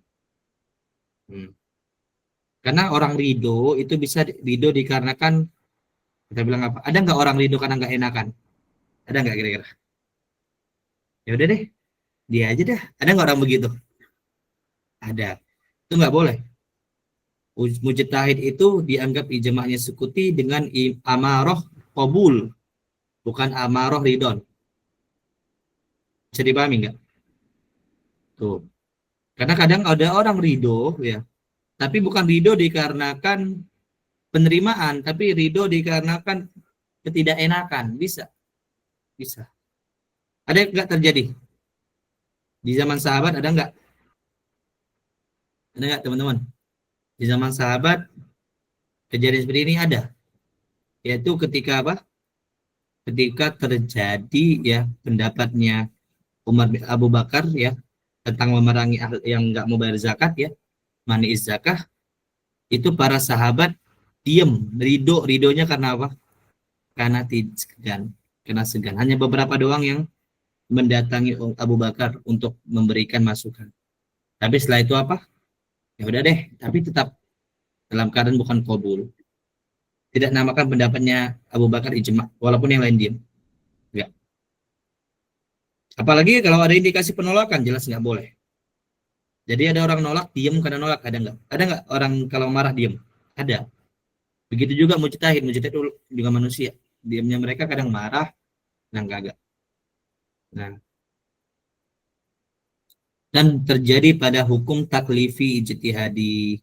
Karena orang ridho itu bisa ridho dikarenakan, kita bilang apa? Ada nggak orang ridho karena nggak enakan? Ada nggak kira-kira? Ya udah deh, dia aja dah. Ada nggak orang begitu? Ada. Itu nggak boleh. Mujtahid itu dianggap ijma'nya sukuti dengan amarah qabul, bukan amarah ridon. Bisa dipahami nggak? Tuh. Karena kadang ada orang ridho ya, tapi bukan ridho dikarenakan penerimaan, tapi ridho dikarenakan ketidakenakan. Bisa. Ada nggak terjadi? Di zaman sahabat ada nggak? Ada nggak teman-teman? Di zaman sahabat kejadian seperti ini ada. Yaitu ketika apa? Ketika terjadi ya pendapatnya Abu Bakar ya tentang memerangi yang nggak mau bayar zakat ya, mani'is zakah, itu para sahabat diam, ridhonya karena apa? Karena segan. Hanya beberapa doang yang mendatangi Abu Bakar untuk memberikan masukan. Tapi setelah itu apa? Ya udah deh, tapi tetap dalam keadaan bukan qabul. Tidak namakan pendapatnya Abu Bakar ijma, walaupun yang lain diam. Enggak. Apalagi kalau ada indikasi penolakan, jelas nggak boleh. Jadi ada orang nolak, diam karena nolak, ada nggak? Ada nggak orang kalau marah diam? Ada. Begitu juga mujtahid juga manusia. Diamnya mereka kadang marah, kadang kagak. Nah, dan terjadi pada hukum taklifi ijtihadi.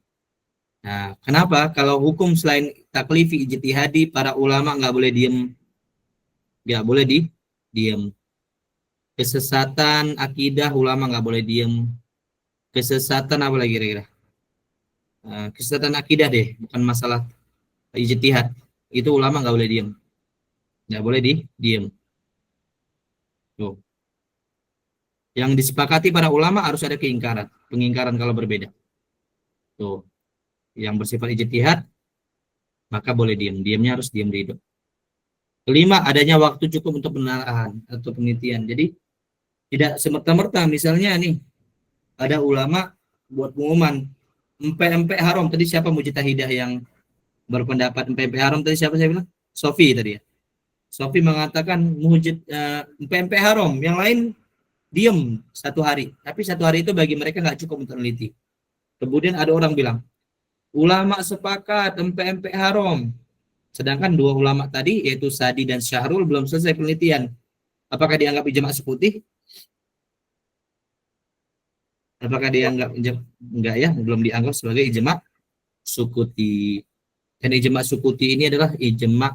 Nah, kenapa? Kalau hukum selain taklifi ijtihadi, para ulama nggak boleh diem. Nggak boleh diem. Kesesatan akidah, ulama nggak boleh diem. Kesesatan apa lagi kira-kira? Kesesatan akidah deh, bukan masalah ijtihad. Itu ulama nggak boleh diem. Nggak boleh diem. Tuh. Yang disepakati para ulama harus ada pengingkaran kalau berbeda. Tuh. Yang bersifat ijtihad maka boleh diam. Diamnya harus diam ridho. Kelima, adanya waktu cukup untuk penelaahan atau penelitian. Jadi tidak semerta-merta misalnya nih ada ulama buat pengumuman empek haram. Tadi siapa mujtahidah yang berpendapat empek haram tadi siapa saya bilang? Sofi tadi ya. Sofi mengatakan empek haram, yang lain diam 1 hari. Tapi 1 hari itu bagi mereka nggak cukup untuk meneliti. Kemudian ada orang bilang, ulama sepakat empek-empek haram. Sedangkan dua ulama tadi yaitu Sadi dan Syahrul belum selesai penelitian. Apakah dianggap ijma' sukuti? Apakah dianggap enggak ya? Belum dianggap sebagai ijma' sukuti. Dan ijma' sukuti ini adalah ijma'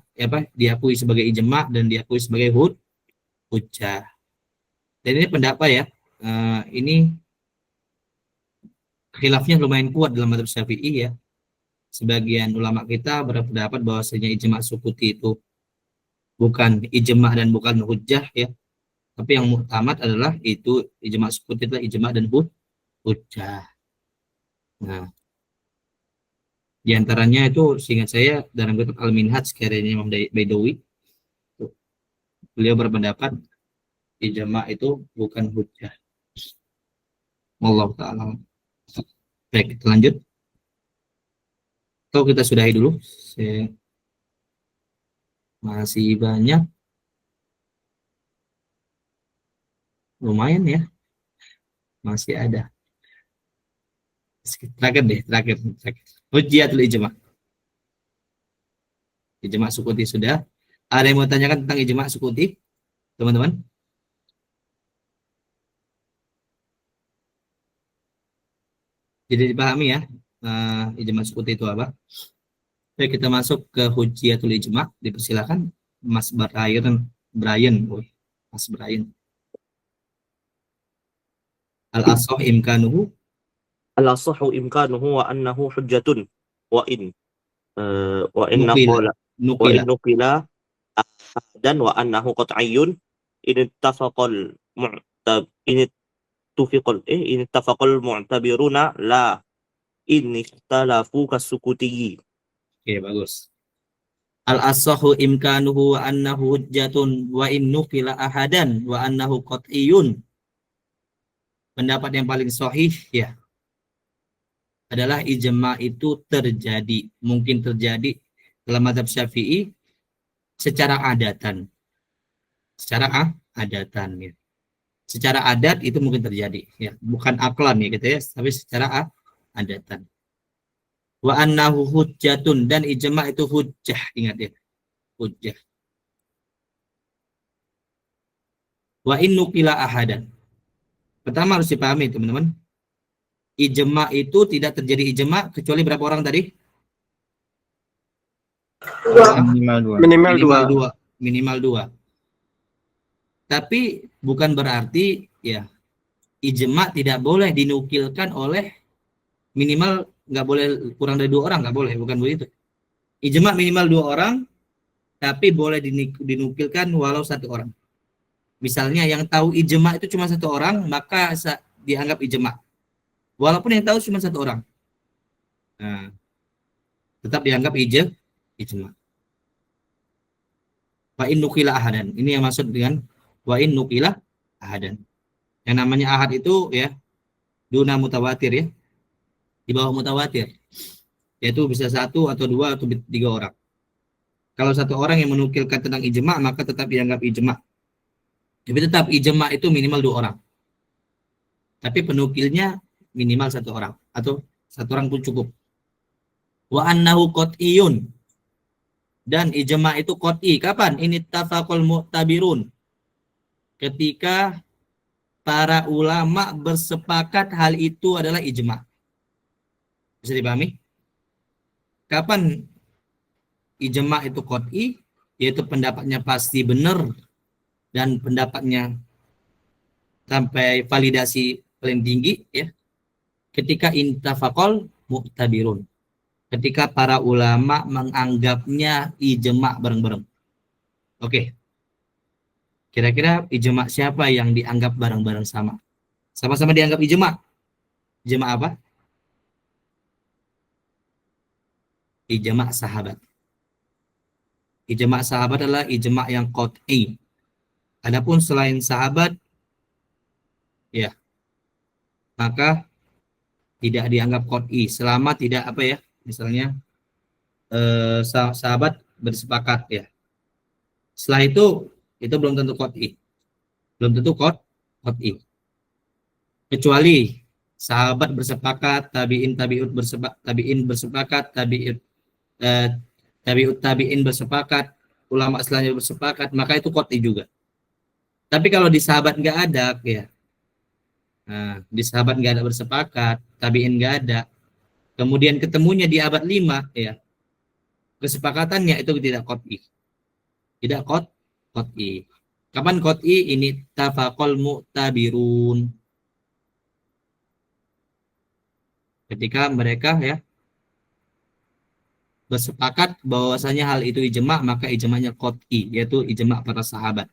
diakui sebagai ijma' dan diakui sebagai hujjah. Dan ini pendapat ya. Ini khilafnya lumayan kuat dalam mazhab Syafi'i ya. Sebagian ulama kita berpendapat bahwasanya ijma' sukuti itu bukan ijma' dan bukan hujjah ya. Tapi yang muhtamad adalah itu ijma' sukuti adalah ijma' dan hujjah. Nah, di antaranya itu seingat saya dalam kitab Al-Minhaj karyanya Imam Baidawi, beliau berpendapat ijma' itu bukan hujjah. Wallahu ta'ala. Baik, kita lanjut. Atau kita sudahi dulu. Masih banyak. Lumayan ya. Masih ada. Terakhir. Hujjatul ijma'. Ijma' sukuti sudah. Ada yang mau tanyakan tentang ijma' sukuti? Teman-teman? Jadi dipahami ya, ijma' sukuti itu apa? Baik, kita masuk ke hujjatul ijma'. Dipersilakan Mas Brian. Mas Brian. Al-asah imkanuhu. Al-asahhu imkanuhu wa annahu hujjatun wa in nukila dan wa annahu qat'iyyun in ittafaqal mu'tabiruna la in ikhtalafu kasukutiyyi. Oke, bagus. Al-asahhu imkanuhu wa annahu hujjatun wa in nukila ahadan wa annahu qat'iyyun. Pendapat yang paling sahih ya adalah ijma' itu terjadi, mungkin terjadi dalam mazhab Syafi'i secara adatan. Secara adatan ya. Secara adat itu mungkin terjadi ya, bukan aklan ya gitu ya, tapi secara adatan. Wa annahu hujjatun, dan ijma' itu hujjah, ingat ya. Hujjah. Wa in nukila ahadan. Pertama harus dipahami teman-teman. Ijma' itu tidak terjadi ijma' kecuali berapa orang tadi? Minimal dua. Tapi bukan berarti ya ijma' tidak boleh dinukilkan oleh minimal, nggak boleh kurang dari 2 orang, nggak boleh, bukan begitu. Ijma' minimal 2 orang, tapi boleh dinukilkan walau 1 orang. Misalnya yang tahu ijma' itu cuma 1 orang, maka dianggap ijma'. Walaupun yang tahu cuma 1 orang. Nah, tetap dianggap ijma'. Wa in nukila ahadan. Ini yang maksud dengan wa in nukila ahadan. Yang namanya ahad itu ya duna mutawatir ya. Di bawah mutawatir. Yaitu bisa 1 atau 2 atau 3 orang. Kalau 1 orang yang menukilkan tentang ijma', maka tetap dianggap ijma'. Tapi tetap ijma' itu minimal 2 orang. Tapi penukilnya minimal 1 orang. Atau 1 orang pun cukup. Wa annahu qat'iyyun. Dan ijma' itu qat'i. Kapan? Ini tafaqul mu'tabirun. Ketika para ulama bersepakat hal itu adalah ijma'. Bisa dipahami? Kapan ijma' itu qat'i? Yaitu pendapatnya pasti benar. Dan pendapatnya sampai validasi paling tinggi ya, ketika intafaqal mu'tabirun, ketika para ulama menganggapnya ijma' bareng-bareng. Oke. Kira-kira ijma' siapa yang dianggap bareng-bareng sama-sama dianggap ijma'? Ijma' apa? Ijma' sahabat. Ijma' sahabat adalah ijma' yang qat'i. Adapun selain sahabat, ya, maka tidak dianggap qat'i selama tidak misalnya sahabat bersepakat ya. Setelah itu belum tentu qat'i, qat'i. Kecuali sahabat bersepakat, tabi'in bersepakat, tabi'ut tabi'in bersepakat, ulama selanjutnya bersepakat, maka itu qat'i juga. Tapi kalau di sahabat nggak ada, ya, nah, di sahabat nggak ada bersepakat, tabi'in nggak ada, kemudian ketemunya di abad 5, ya, kesepakatannya itu tidak qat'i. Tidak qat'i. Kapan qat'i? Ini tafaqal mu'tabirun. Ketika mereka, ya, bersepakat bahwasanya hal itu ijma', maka ijma'nya qat'i, yaitu ijma' para sahabat.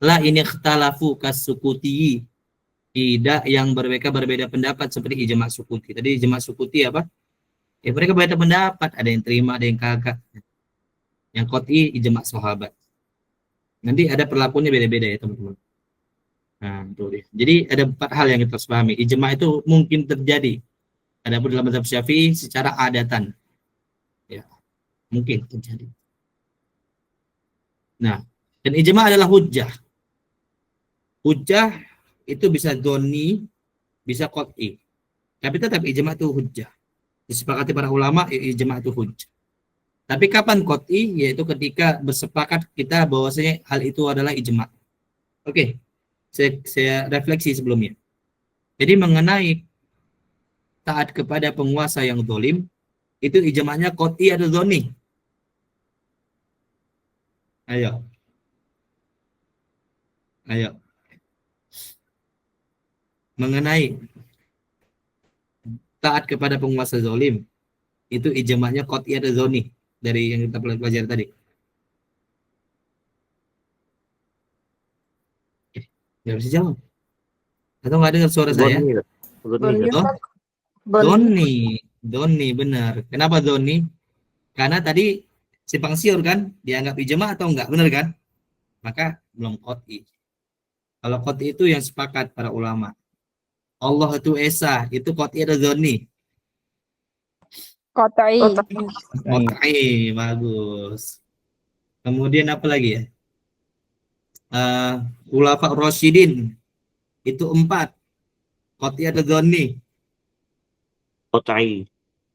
La ini ikhtalafu kasukuti, tidak yang mereka berbeda pendapat seperti ijma' sukuti. Tadi ijma' sukuti apa? Ya, mereka berbeda pendapat, ada yang terima, ada yang kagak. Yang qat'i ijma' sahabat. Nanti ada perlakuannya beda-beda ya, teman-teman. Nah, itu dia. Jadi ada 4 hal yang kita harus pahami. Ijma' itu mungkin terjadi. Adapun dalam mazhab Syafi'i secara adatan, ya, mungkin terjadi. Nah, dan ijma' adalah hujjah. Hujjah itu bisa doni, bisa qat'i. Tapi tetap ijma' itu hujjah. Disepakati para ulama, ijma' itu hujjah. Tapi kapan qat'i? Yaitu ketika bersepakat kita bahwasanya hal itu adalah ijma'. Oke. Saya refleksi sebelumnya. Jadi mengenai taat kepada penguasa yang zalim, itu ijma'nya qat'i atau doni? Ayo. Mengenai taat kepada penguasa zalim, itu ijma'nya qat'i atau doni dari yang kita pelajari tadi? Nggak bisa jawab. Atau nggak dengar suara saya? Doni, benar. Kenapa doni? Karena tadi simpang siur kan, dianggap ijma' atau enggak, benar kan? Maka belum qat'i. Kalau qat'i itu yang sepakat para ulama. Allah itu esa, itu qat'i atau doni? Qat'i. Qat'i, bagus. Kemudian apa lagi ya? Khulafa Rasyidin itu 4. Qat'i atau doni? Qat'i.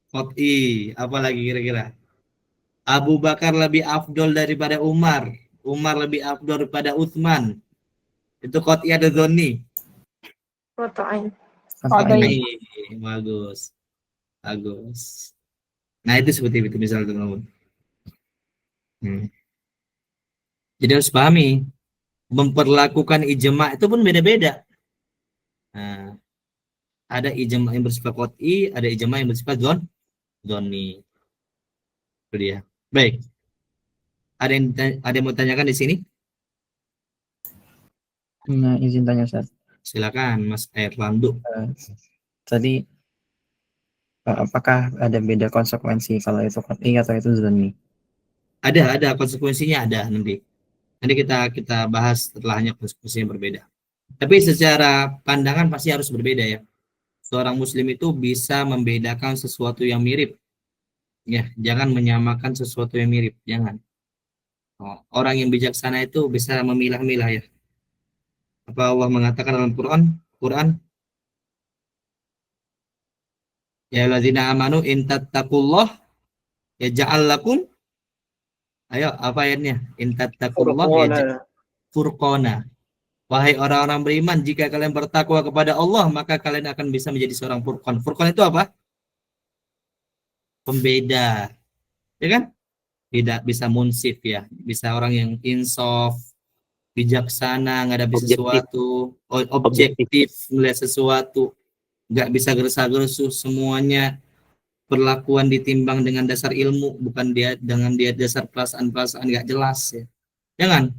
Qat'i. Apa lagi kira-kira? Abu Bakar lebih afdol daripada Umar. Umar lebih afdol daripada Utsman. Itu qat'i atau doni? Qat'i. Qat'i. Bagus. Nah, itu seperti itu misalnya, teman-teman. Jadi harus pahami, memperlakukan ijma' itu pun beda-beda. Nah, ada ijma' yang bersifat qat'i, ada ijma' yang bersifat doni. Itu dia. Baik. Ada yang mau tanyakan di sini? Nah, izin tanya, Ustaz. Silakan, Mas Erlando. Tadi apakah ada beda konsekuensi kalau itu qat'i atau itu doni? Ada konsekuensinya, ada nanti. Nanti kita bahas setelahnya konsekuensinya berbeda. Tapi secara pandangan pasti harus berbeda ya. Seorang muslim itu bisa membedakan sesuatu yang mirip. Ya, jangan menyamakan sesuatu yang mirip, jangan. Orang yang bijaksana itu bisa memilah-milah ya. Apa Allah mengatakan dalam Quran? Ya alladzina amanu in tattaqullah yaj'al lakum. Ayo, apa ayatnya? In tattaqullah yaj'al furqana. Wahai orang-orang beriman, jika kalian bertakwa kepada Allah, maka kalian akan bisa menjadi seorang furqan. Furqan itu apa? Pembeda. Ya kan? Tidak bisa munsif ya. Bisa orang yang insaf, bijaksana, menghadapi sesuatu, objektif melihat sesuatu, nggak bisa gerasa-gerusu, semuanya perlakuan ditimbang dengan dasar ilmu, bukan dengan dasar perasaan-perasaan nggak jelas ya. Jangan,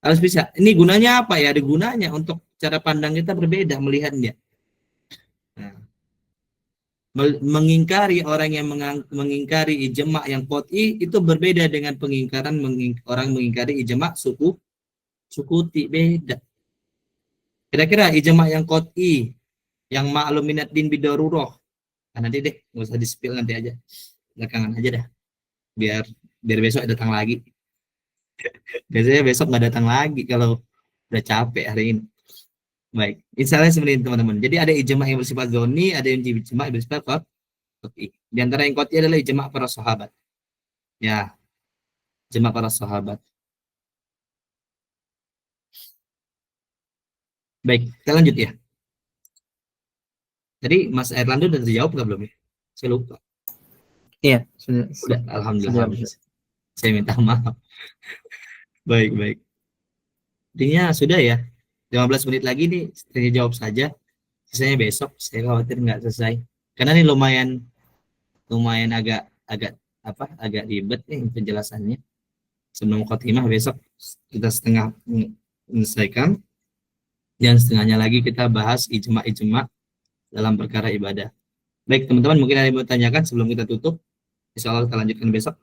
harus bisa. Ini gunanya apa ya? Ada gunanya untuk cara pandang kita berbeda melihatnya. Nah, mengingkari orang yang mengingkari ijma' yang qat'i itu berbeda dengan pengingkaran orang mengingkari ijma' sukuti, beda. Kira-kira ijma' yang qat'i, yang ma'lum minad din bidarurah. Nanti deh, nggak usah di-spill, nanti aja. Belakangan aja dah. Biar besok datang lagi. Biasanya besok nggak datang lagi kalau udah capek hari ini. Baik, misalnya seperti ini teman-teman. Jadi ada ijma yang bersifat zoni, ada yang ijma yang bersifat qat'i. Di antara yang qat'i adalah ijma para sahabat. Ya, ijma para sahabat. Baik, kita lanjut ya. Jadi Mas Erlando udah terjawab nggak belum ya? Saya lupa. Iya, sudah. Udah, alhamdulillah. Sudah. Saya minta maaf. Baik, baik. Intinya sudah ya. 15 menit lagi nih, saya jawab saja. Sisanya besok. Saya khawatir nggak selesai. Karena ini lumayan agak ribet nih penjelasannya. Sebelum khotimah besok kita setengah menyelesaikan. Dan setengahnya lagi kita bahas ijma' dalam perkara ibadah. Baik teman-teman, mungkin ada yang mau tanyakan sebelum kita tutup. Insya Allah kita lanjutkan besok.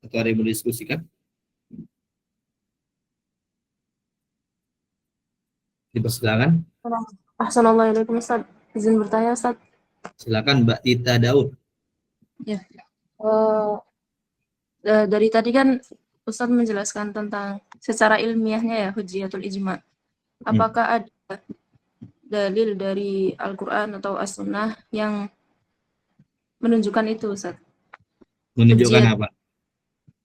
Atau ada yang mau diskusikan? Dipersilakan. Assalamualaikum Ustaz. Izin bertanya Ustaz. Silakan Mbak Tita Daud. Ya. Dari tadi kan Ustaz menjelaskan tentang secara ilmiahnya ya hujjatul ijma. Apakah ada dalil dari Al-Quran atau As-Sunnah yang menunjukkan itu Ustaz? Menunjukkan Hujjiyat. apa?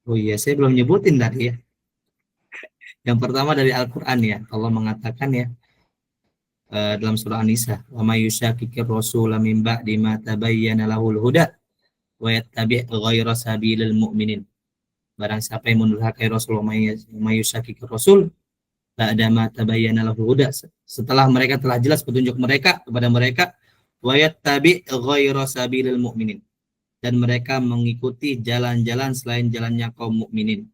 Oh iya, saya belum nyebutin tadi ya. Yang pertama dari Al-Quran ya. Allah mengatakan ya dalam surah An-Nisa, "Wa may yushaqiqir rasula min ba'di ma tabayyana lahul huda wa yattabi' ghayra sabilil mu'minin." Barang siapa yang mendurhakai Rasul, may yushaqiqir rasul ba'da ma tabayyana lahul huda, setelah mereka telah jelas petunjuk mereka kepada mereka, wa yattabi' ghayra sabilil mu'minin, dan mereka mengikuti jalan-jalan selain jalannya kaum mukminin.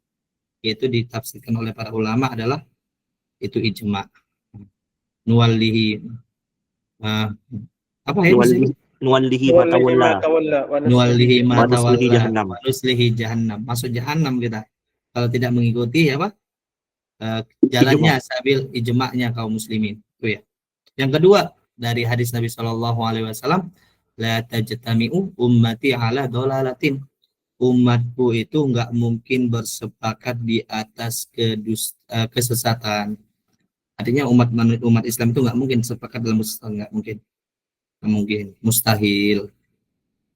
Yaitu ditafsirkan oleh para ulama adalah itu ijma'. Nuwallihi apa ya? Nuwallihi ma tawalla Nuwallihi ma wa nuslihi tawalla jahannam. wa nuslihi jahannam. Masuk jahannam kita kalau tidak mengikuti apa? Jalannya sabil ijma'nya kaum muslimin. Itu ya. Yang kedua dari hadis Nabi Shallallahu alaihi wasallam, la tajtami'u ummati ala dolalatin. Umatku itu enggak mungkin bersepakat di atas kesesatan. Artinya umat Islam itu nggak mungkin sepakat dalam kesalahan, nggak mungkin, mustahil.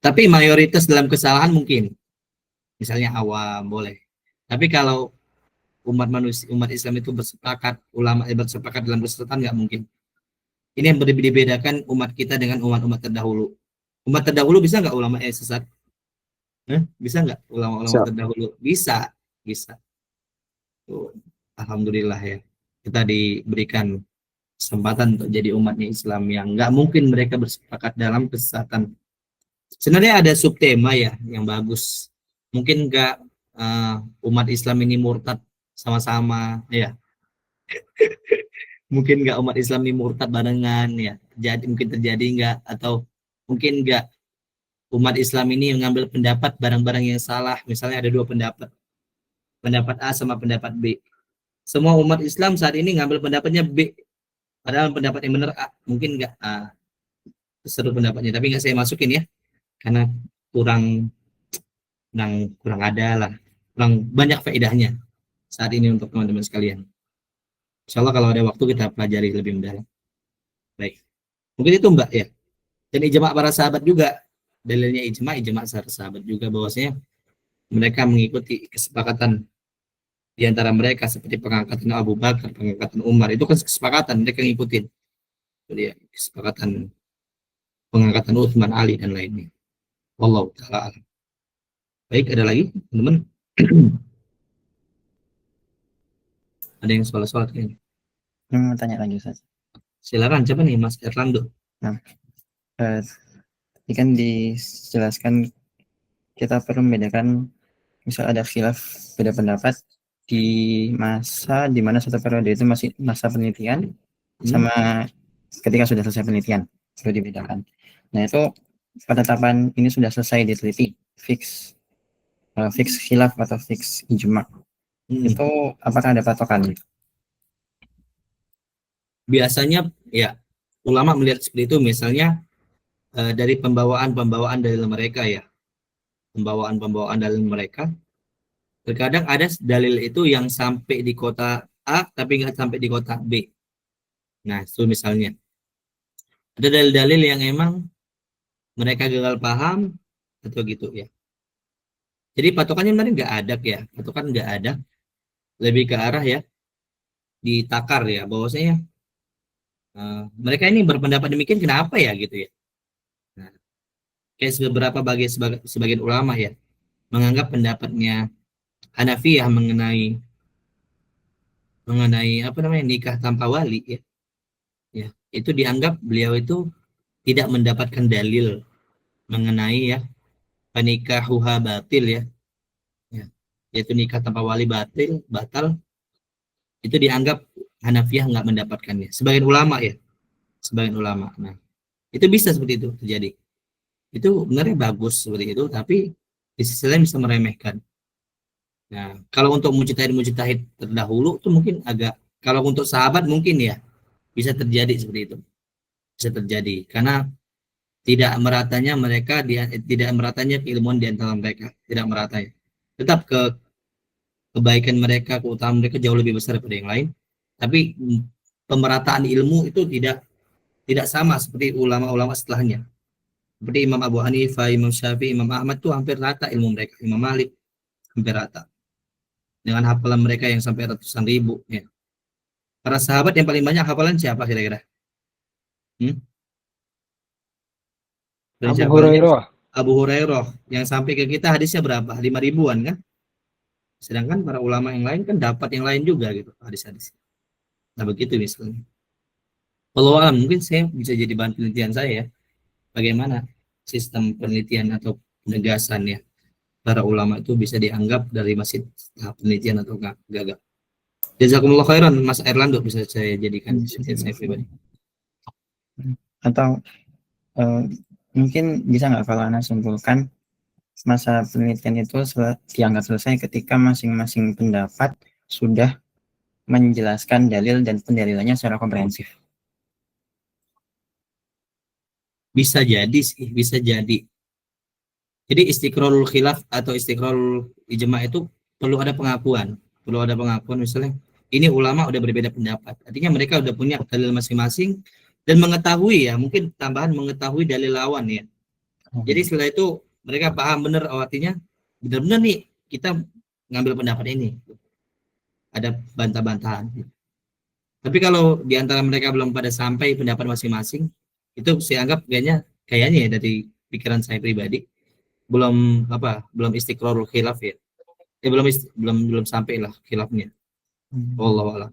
Tapi mayoritas dalam kesalahan mungkin, misalnya awam boleh. Tapi kalau umat Islam itu bersepakat, ulama bersepakat dalam kesesatan nggak mungkin. Ini yang dibedakan umat kita dengan umat-umat terdahulu. Umat terdahulu bisa nggak ulama sesat? Bisa nggak ulama-ulama terdahulu? Bisa. Tuh, alhamdulillah ya. Kita diberikan kesempatan untuk jadi umatnya Islam yang nggak mungkin mereka bersepakat dalam kesesatan. Sebenarnya ada subtema ya yang bagus. Mungkin nggak umat Islam ini murtad sama-sama ya. Mungkin nggak umat Islam ini murtad barengan ya. Mungkin terjadi nggak, atau mungkin nggak umat Islam ini mengambil pendapat barang-barang yang salah. Misalnya ada dua pendapat A sama pendapat B. Semua umat Islam saat ini ngambil pendapatnya B, padahal pendapat yang benar A. Mungkin nggak seru pendapatnya, tapi nggak saya masukin ya, karena kurang ada lah, kurang banyak faedahnya saat ini untuk teman-teman sekalian. Insya Allah kalau ada waktu kita pelajari lebih mendalam. Baik, mungkin itu Mbak ya. Dan ijma' para sahabat juga, dalilnya ijma' para sahabat juga bahwasanya mereka mengikuti kesepakatan di antara mereka, seperti pengangkatan Abu Bakar, pengangkatan Umar, itu kan kesepakatan mereka ngikutin. Jadi kesepakatan pengangkatan Utsman, Ali dan lainnya. Wallahu taala alam. Baik, ada lagi teman-teman? Ada yang soal-soal kayaknya? Mau tanya lagi Ustaz. Silakan, siapa nih Mas Erlando? Nah, ini kan dijelaskan kita perlu membedakan misal ada khilaf beda pendapat di masa di mana satu periode itu masih masa penelitian sama ketika sudah selesai penelitian, perlu dibedakan. Nah itu penetapan ini sudah selesai diteliti, fix khilaf atau fix ijma, itu apakah ada patokan? Biasanya ya ulama melihat seperti itu, misalnya dari pembawaan dalil mereka ya, pembawaan dalil mereka. Terkadang ada dalil itu yang sampai di kota A tapi nggak sampai di kota B. Nah, itu misalnya. Ada dalil-dalil yang emang mereka gagal paham atau gitu ya. Jadi patokannya sebenarnya nggak ada ya, patokan nggak ada, lebih ke arah ya ditakar ya, bahwasanya mereka ini berpendapat demikian kenapa ya gitu ya. Nah, kayak beberapa sebagian ulama ya menganggap pendapatnya Hanafiyah mengenai apa namanya nikah tanpa wali ya, ya itu dianggap beliau itu tidak mendapatkan dalil mengenai ya panikahuha batil ya, ya yaitu nikah tanpa wali batal itu dianggap Hanafiyah nggak mendapatkannya. Sebagian ulama ya, sebagian ulama. Nah, itu bisa seperti itu terjadi. Itu sebenarnya bagus seperti itu, tapi di sisi lain bisa meremehkan. Nah, kalau untuk mujtahid terdahulu itu mungkin agak, kalau untuk sahabat mungkin ya bisa terjadi seperti itu. Bisa terjadi karena tidak meratanya keilmuan di antara mereka, tidak meratanya. Tetap kebaikan mereka, keutamaan mereka jauh lebih besar daripada yang lain. Tapi pemerataan ilmu itu tidak sama seperti ulama-ulama setelahnya. Seperti Imam Abu Hanifah, Imam Syafi'i, Imam Ahmad itu hampir rata ilmu mereka. Imam Malik hampir rata. Dengan hafalan mereka yang sampai ratusan ribu. Ya. Para sahabat yang paling banyak hafalan siapa kira-kira? Abu Hurairah. Abu Hurairah. Yang sampai ke kita hadisnya berapa? 5 ribuan kan? Sedangkan para ulama yang lain kan dapat yang lain juga gitu hadis-hadis. Nah begitu misalnya. Kalau alam mungkin saya bisa jadi bahan penelitian saya ya. Bagaimana sistem penelitian atau penegasan ya para ulama itu bisa dianggap dari masih tahap penelitian atau gagal. Jazakumullah khairan Mas Erlando bisa saya jadikan penelitian saya pribadi. Atau mungkin bisa nggak kalau Anda simpulkan masa penelitian itu dianggap selesai ketika masing-masing pendapat sudah menjelaskan dalil dan pendalilannya secara komprehensif. Bisa jadi sih, bisa jadi. Jadi istiqrarul khilaf atau istiqrarul ijma itu perlu ada pengakuan. Perlu ada pengakuan misalnya, ini ulama udah berbeda pendapat. Artinya mereka udah punya dalil masing-masing dan mengetahui ya, mungkin tambahan mengetahui dalil lawan ya. Jadi setelah itu mereka paham benar, artinya benar-benar nih kita ngambil pendapat ini. Ada bantah-bantahan. Tapi kalau di antara mereka belum pada sampai pendapat masing-masing, itu saya anggap kayaknya ya dari pikiran saya pribadi belum istiqrarul khilaf ya. Belum sampai lah khilafnya. Wallahu a'lam.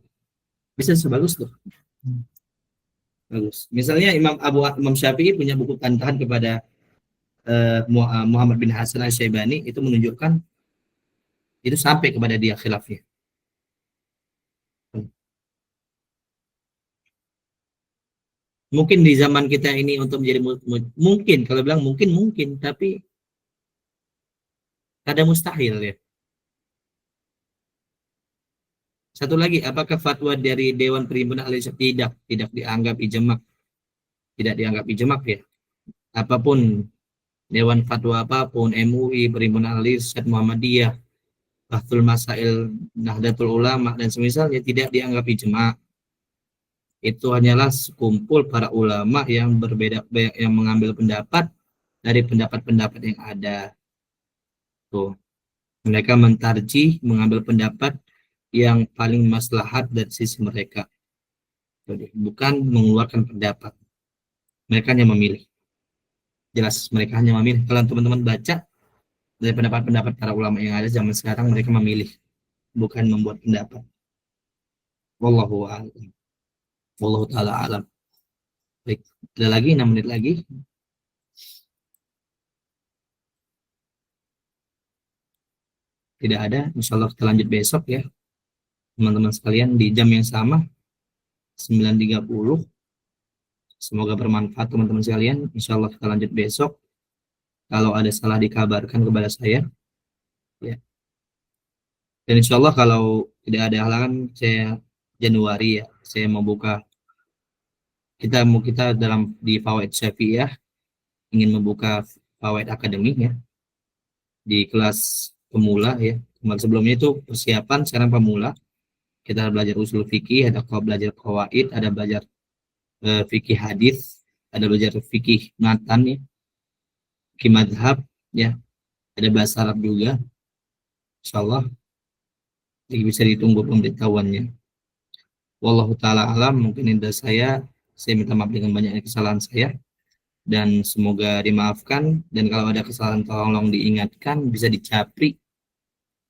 Bisa sebagus tuh. Bagus. Misalnya Imam Syafi'i punya buku bantahan kepada Muhammad bin Hasan Asy-Syaibani, itu menunjukkan itu sampai kepada dia khilafnya. Mungkin di zaman kita ini untuk menjadi mungkin, kalau bilang mungkin, tapi ada mustahil ya. Satu lagi, apakah fatwa dari Dewan Perhimpunan Ahli tidak dianggap ijma'? Tidak dianggap ijma' ya. Apapun Dewan Fatwa apapun, MUI, Perhimpunan Ahli Muhammadiyah, Bahtul Masail Nahdlatul Ulama dan semisalnya tidak dianggap ijma'. Itu hanyalah sekumpul para ulama yang berbeda, yang mengambil pendapat dari pendapat-pendapat yang ada. Tuh. Mereka mentarjih, mengambil pendapat yang paling maslahat dari sisi mereka. Bukan mengeluarkan pendapat. Mereka hanya memilih. Jelas mereka hanya memilih. Kalau teman-teman baca dari pendapat-pendapat para ulama yang ada zaman sekarang, mereka memilih, bukan membuat pendapat. Wallahu a'lam. Wallahu ta'ala alam. Baik, ada lagi 6 menit lagi. Tidak ada, insya Allah kita lanjut besok ya teman-teman sekalian di jam yang sama 9.30. Semoga bermanfaat teman-teman sekalian. Insya Allah kita lanjut besok. Kalau ada salah dikabarkan kepada saya ya. Dan insya Allah kalau tidak ada halangan, saya Januari ya, saya mau buka kita dalam di Fawaid Syafi'iyah ingin membuka Fawaid akademik ya di kelas pemula ya. Kemarin sebelumnya itu persiapan, sekarang pemula. Kita belajar usul fikih, ada belajar qawaid, ada belajar fikih hadis, ada belajar fikih matan ya, fikih madhab ya, ada bahasa Arab juga. Insyaallah jadi bisa ditunggu pemberitahuannya. Wallahu taala alam, mungkin indah saya minta maaf dengan banyaknya kesalahan saya dan semoga dimaafkan, dan kalau ada kesalahan tolong diingatkan, bisa dicapri.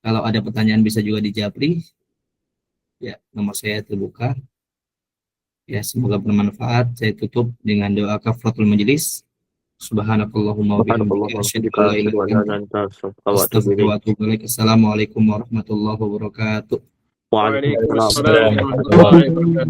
Kalau ada pertanyaan bisa juga dijapri. Ya, nomor saya terbuka. Ya, semoga bermanfaat. Saya tutup dengan doa kafaratul majelis. Subhanakallahumma wa bihamdika asyhadu an la ilaha illa anta astaghfiruka wa atubu ilaik. Assalamualaikum warahmatullahi wabarakatuh. Waalaikumsalam Waalaikumsalam warahmatullahi wabarakatuh.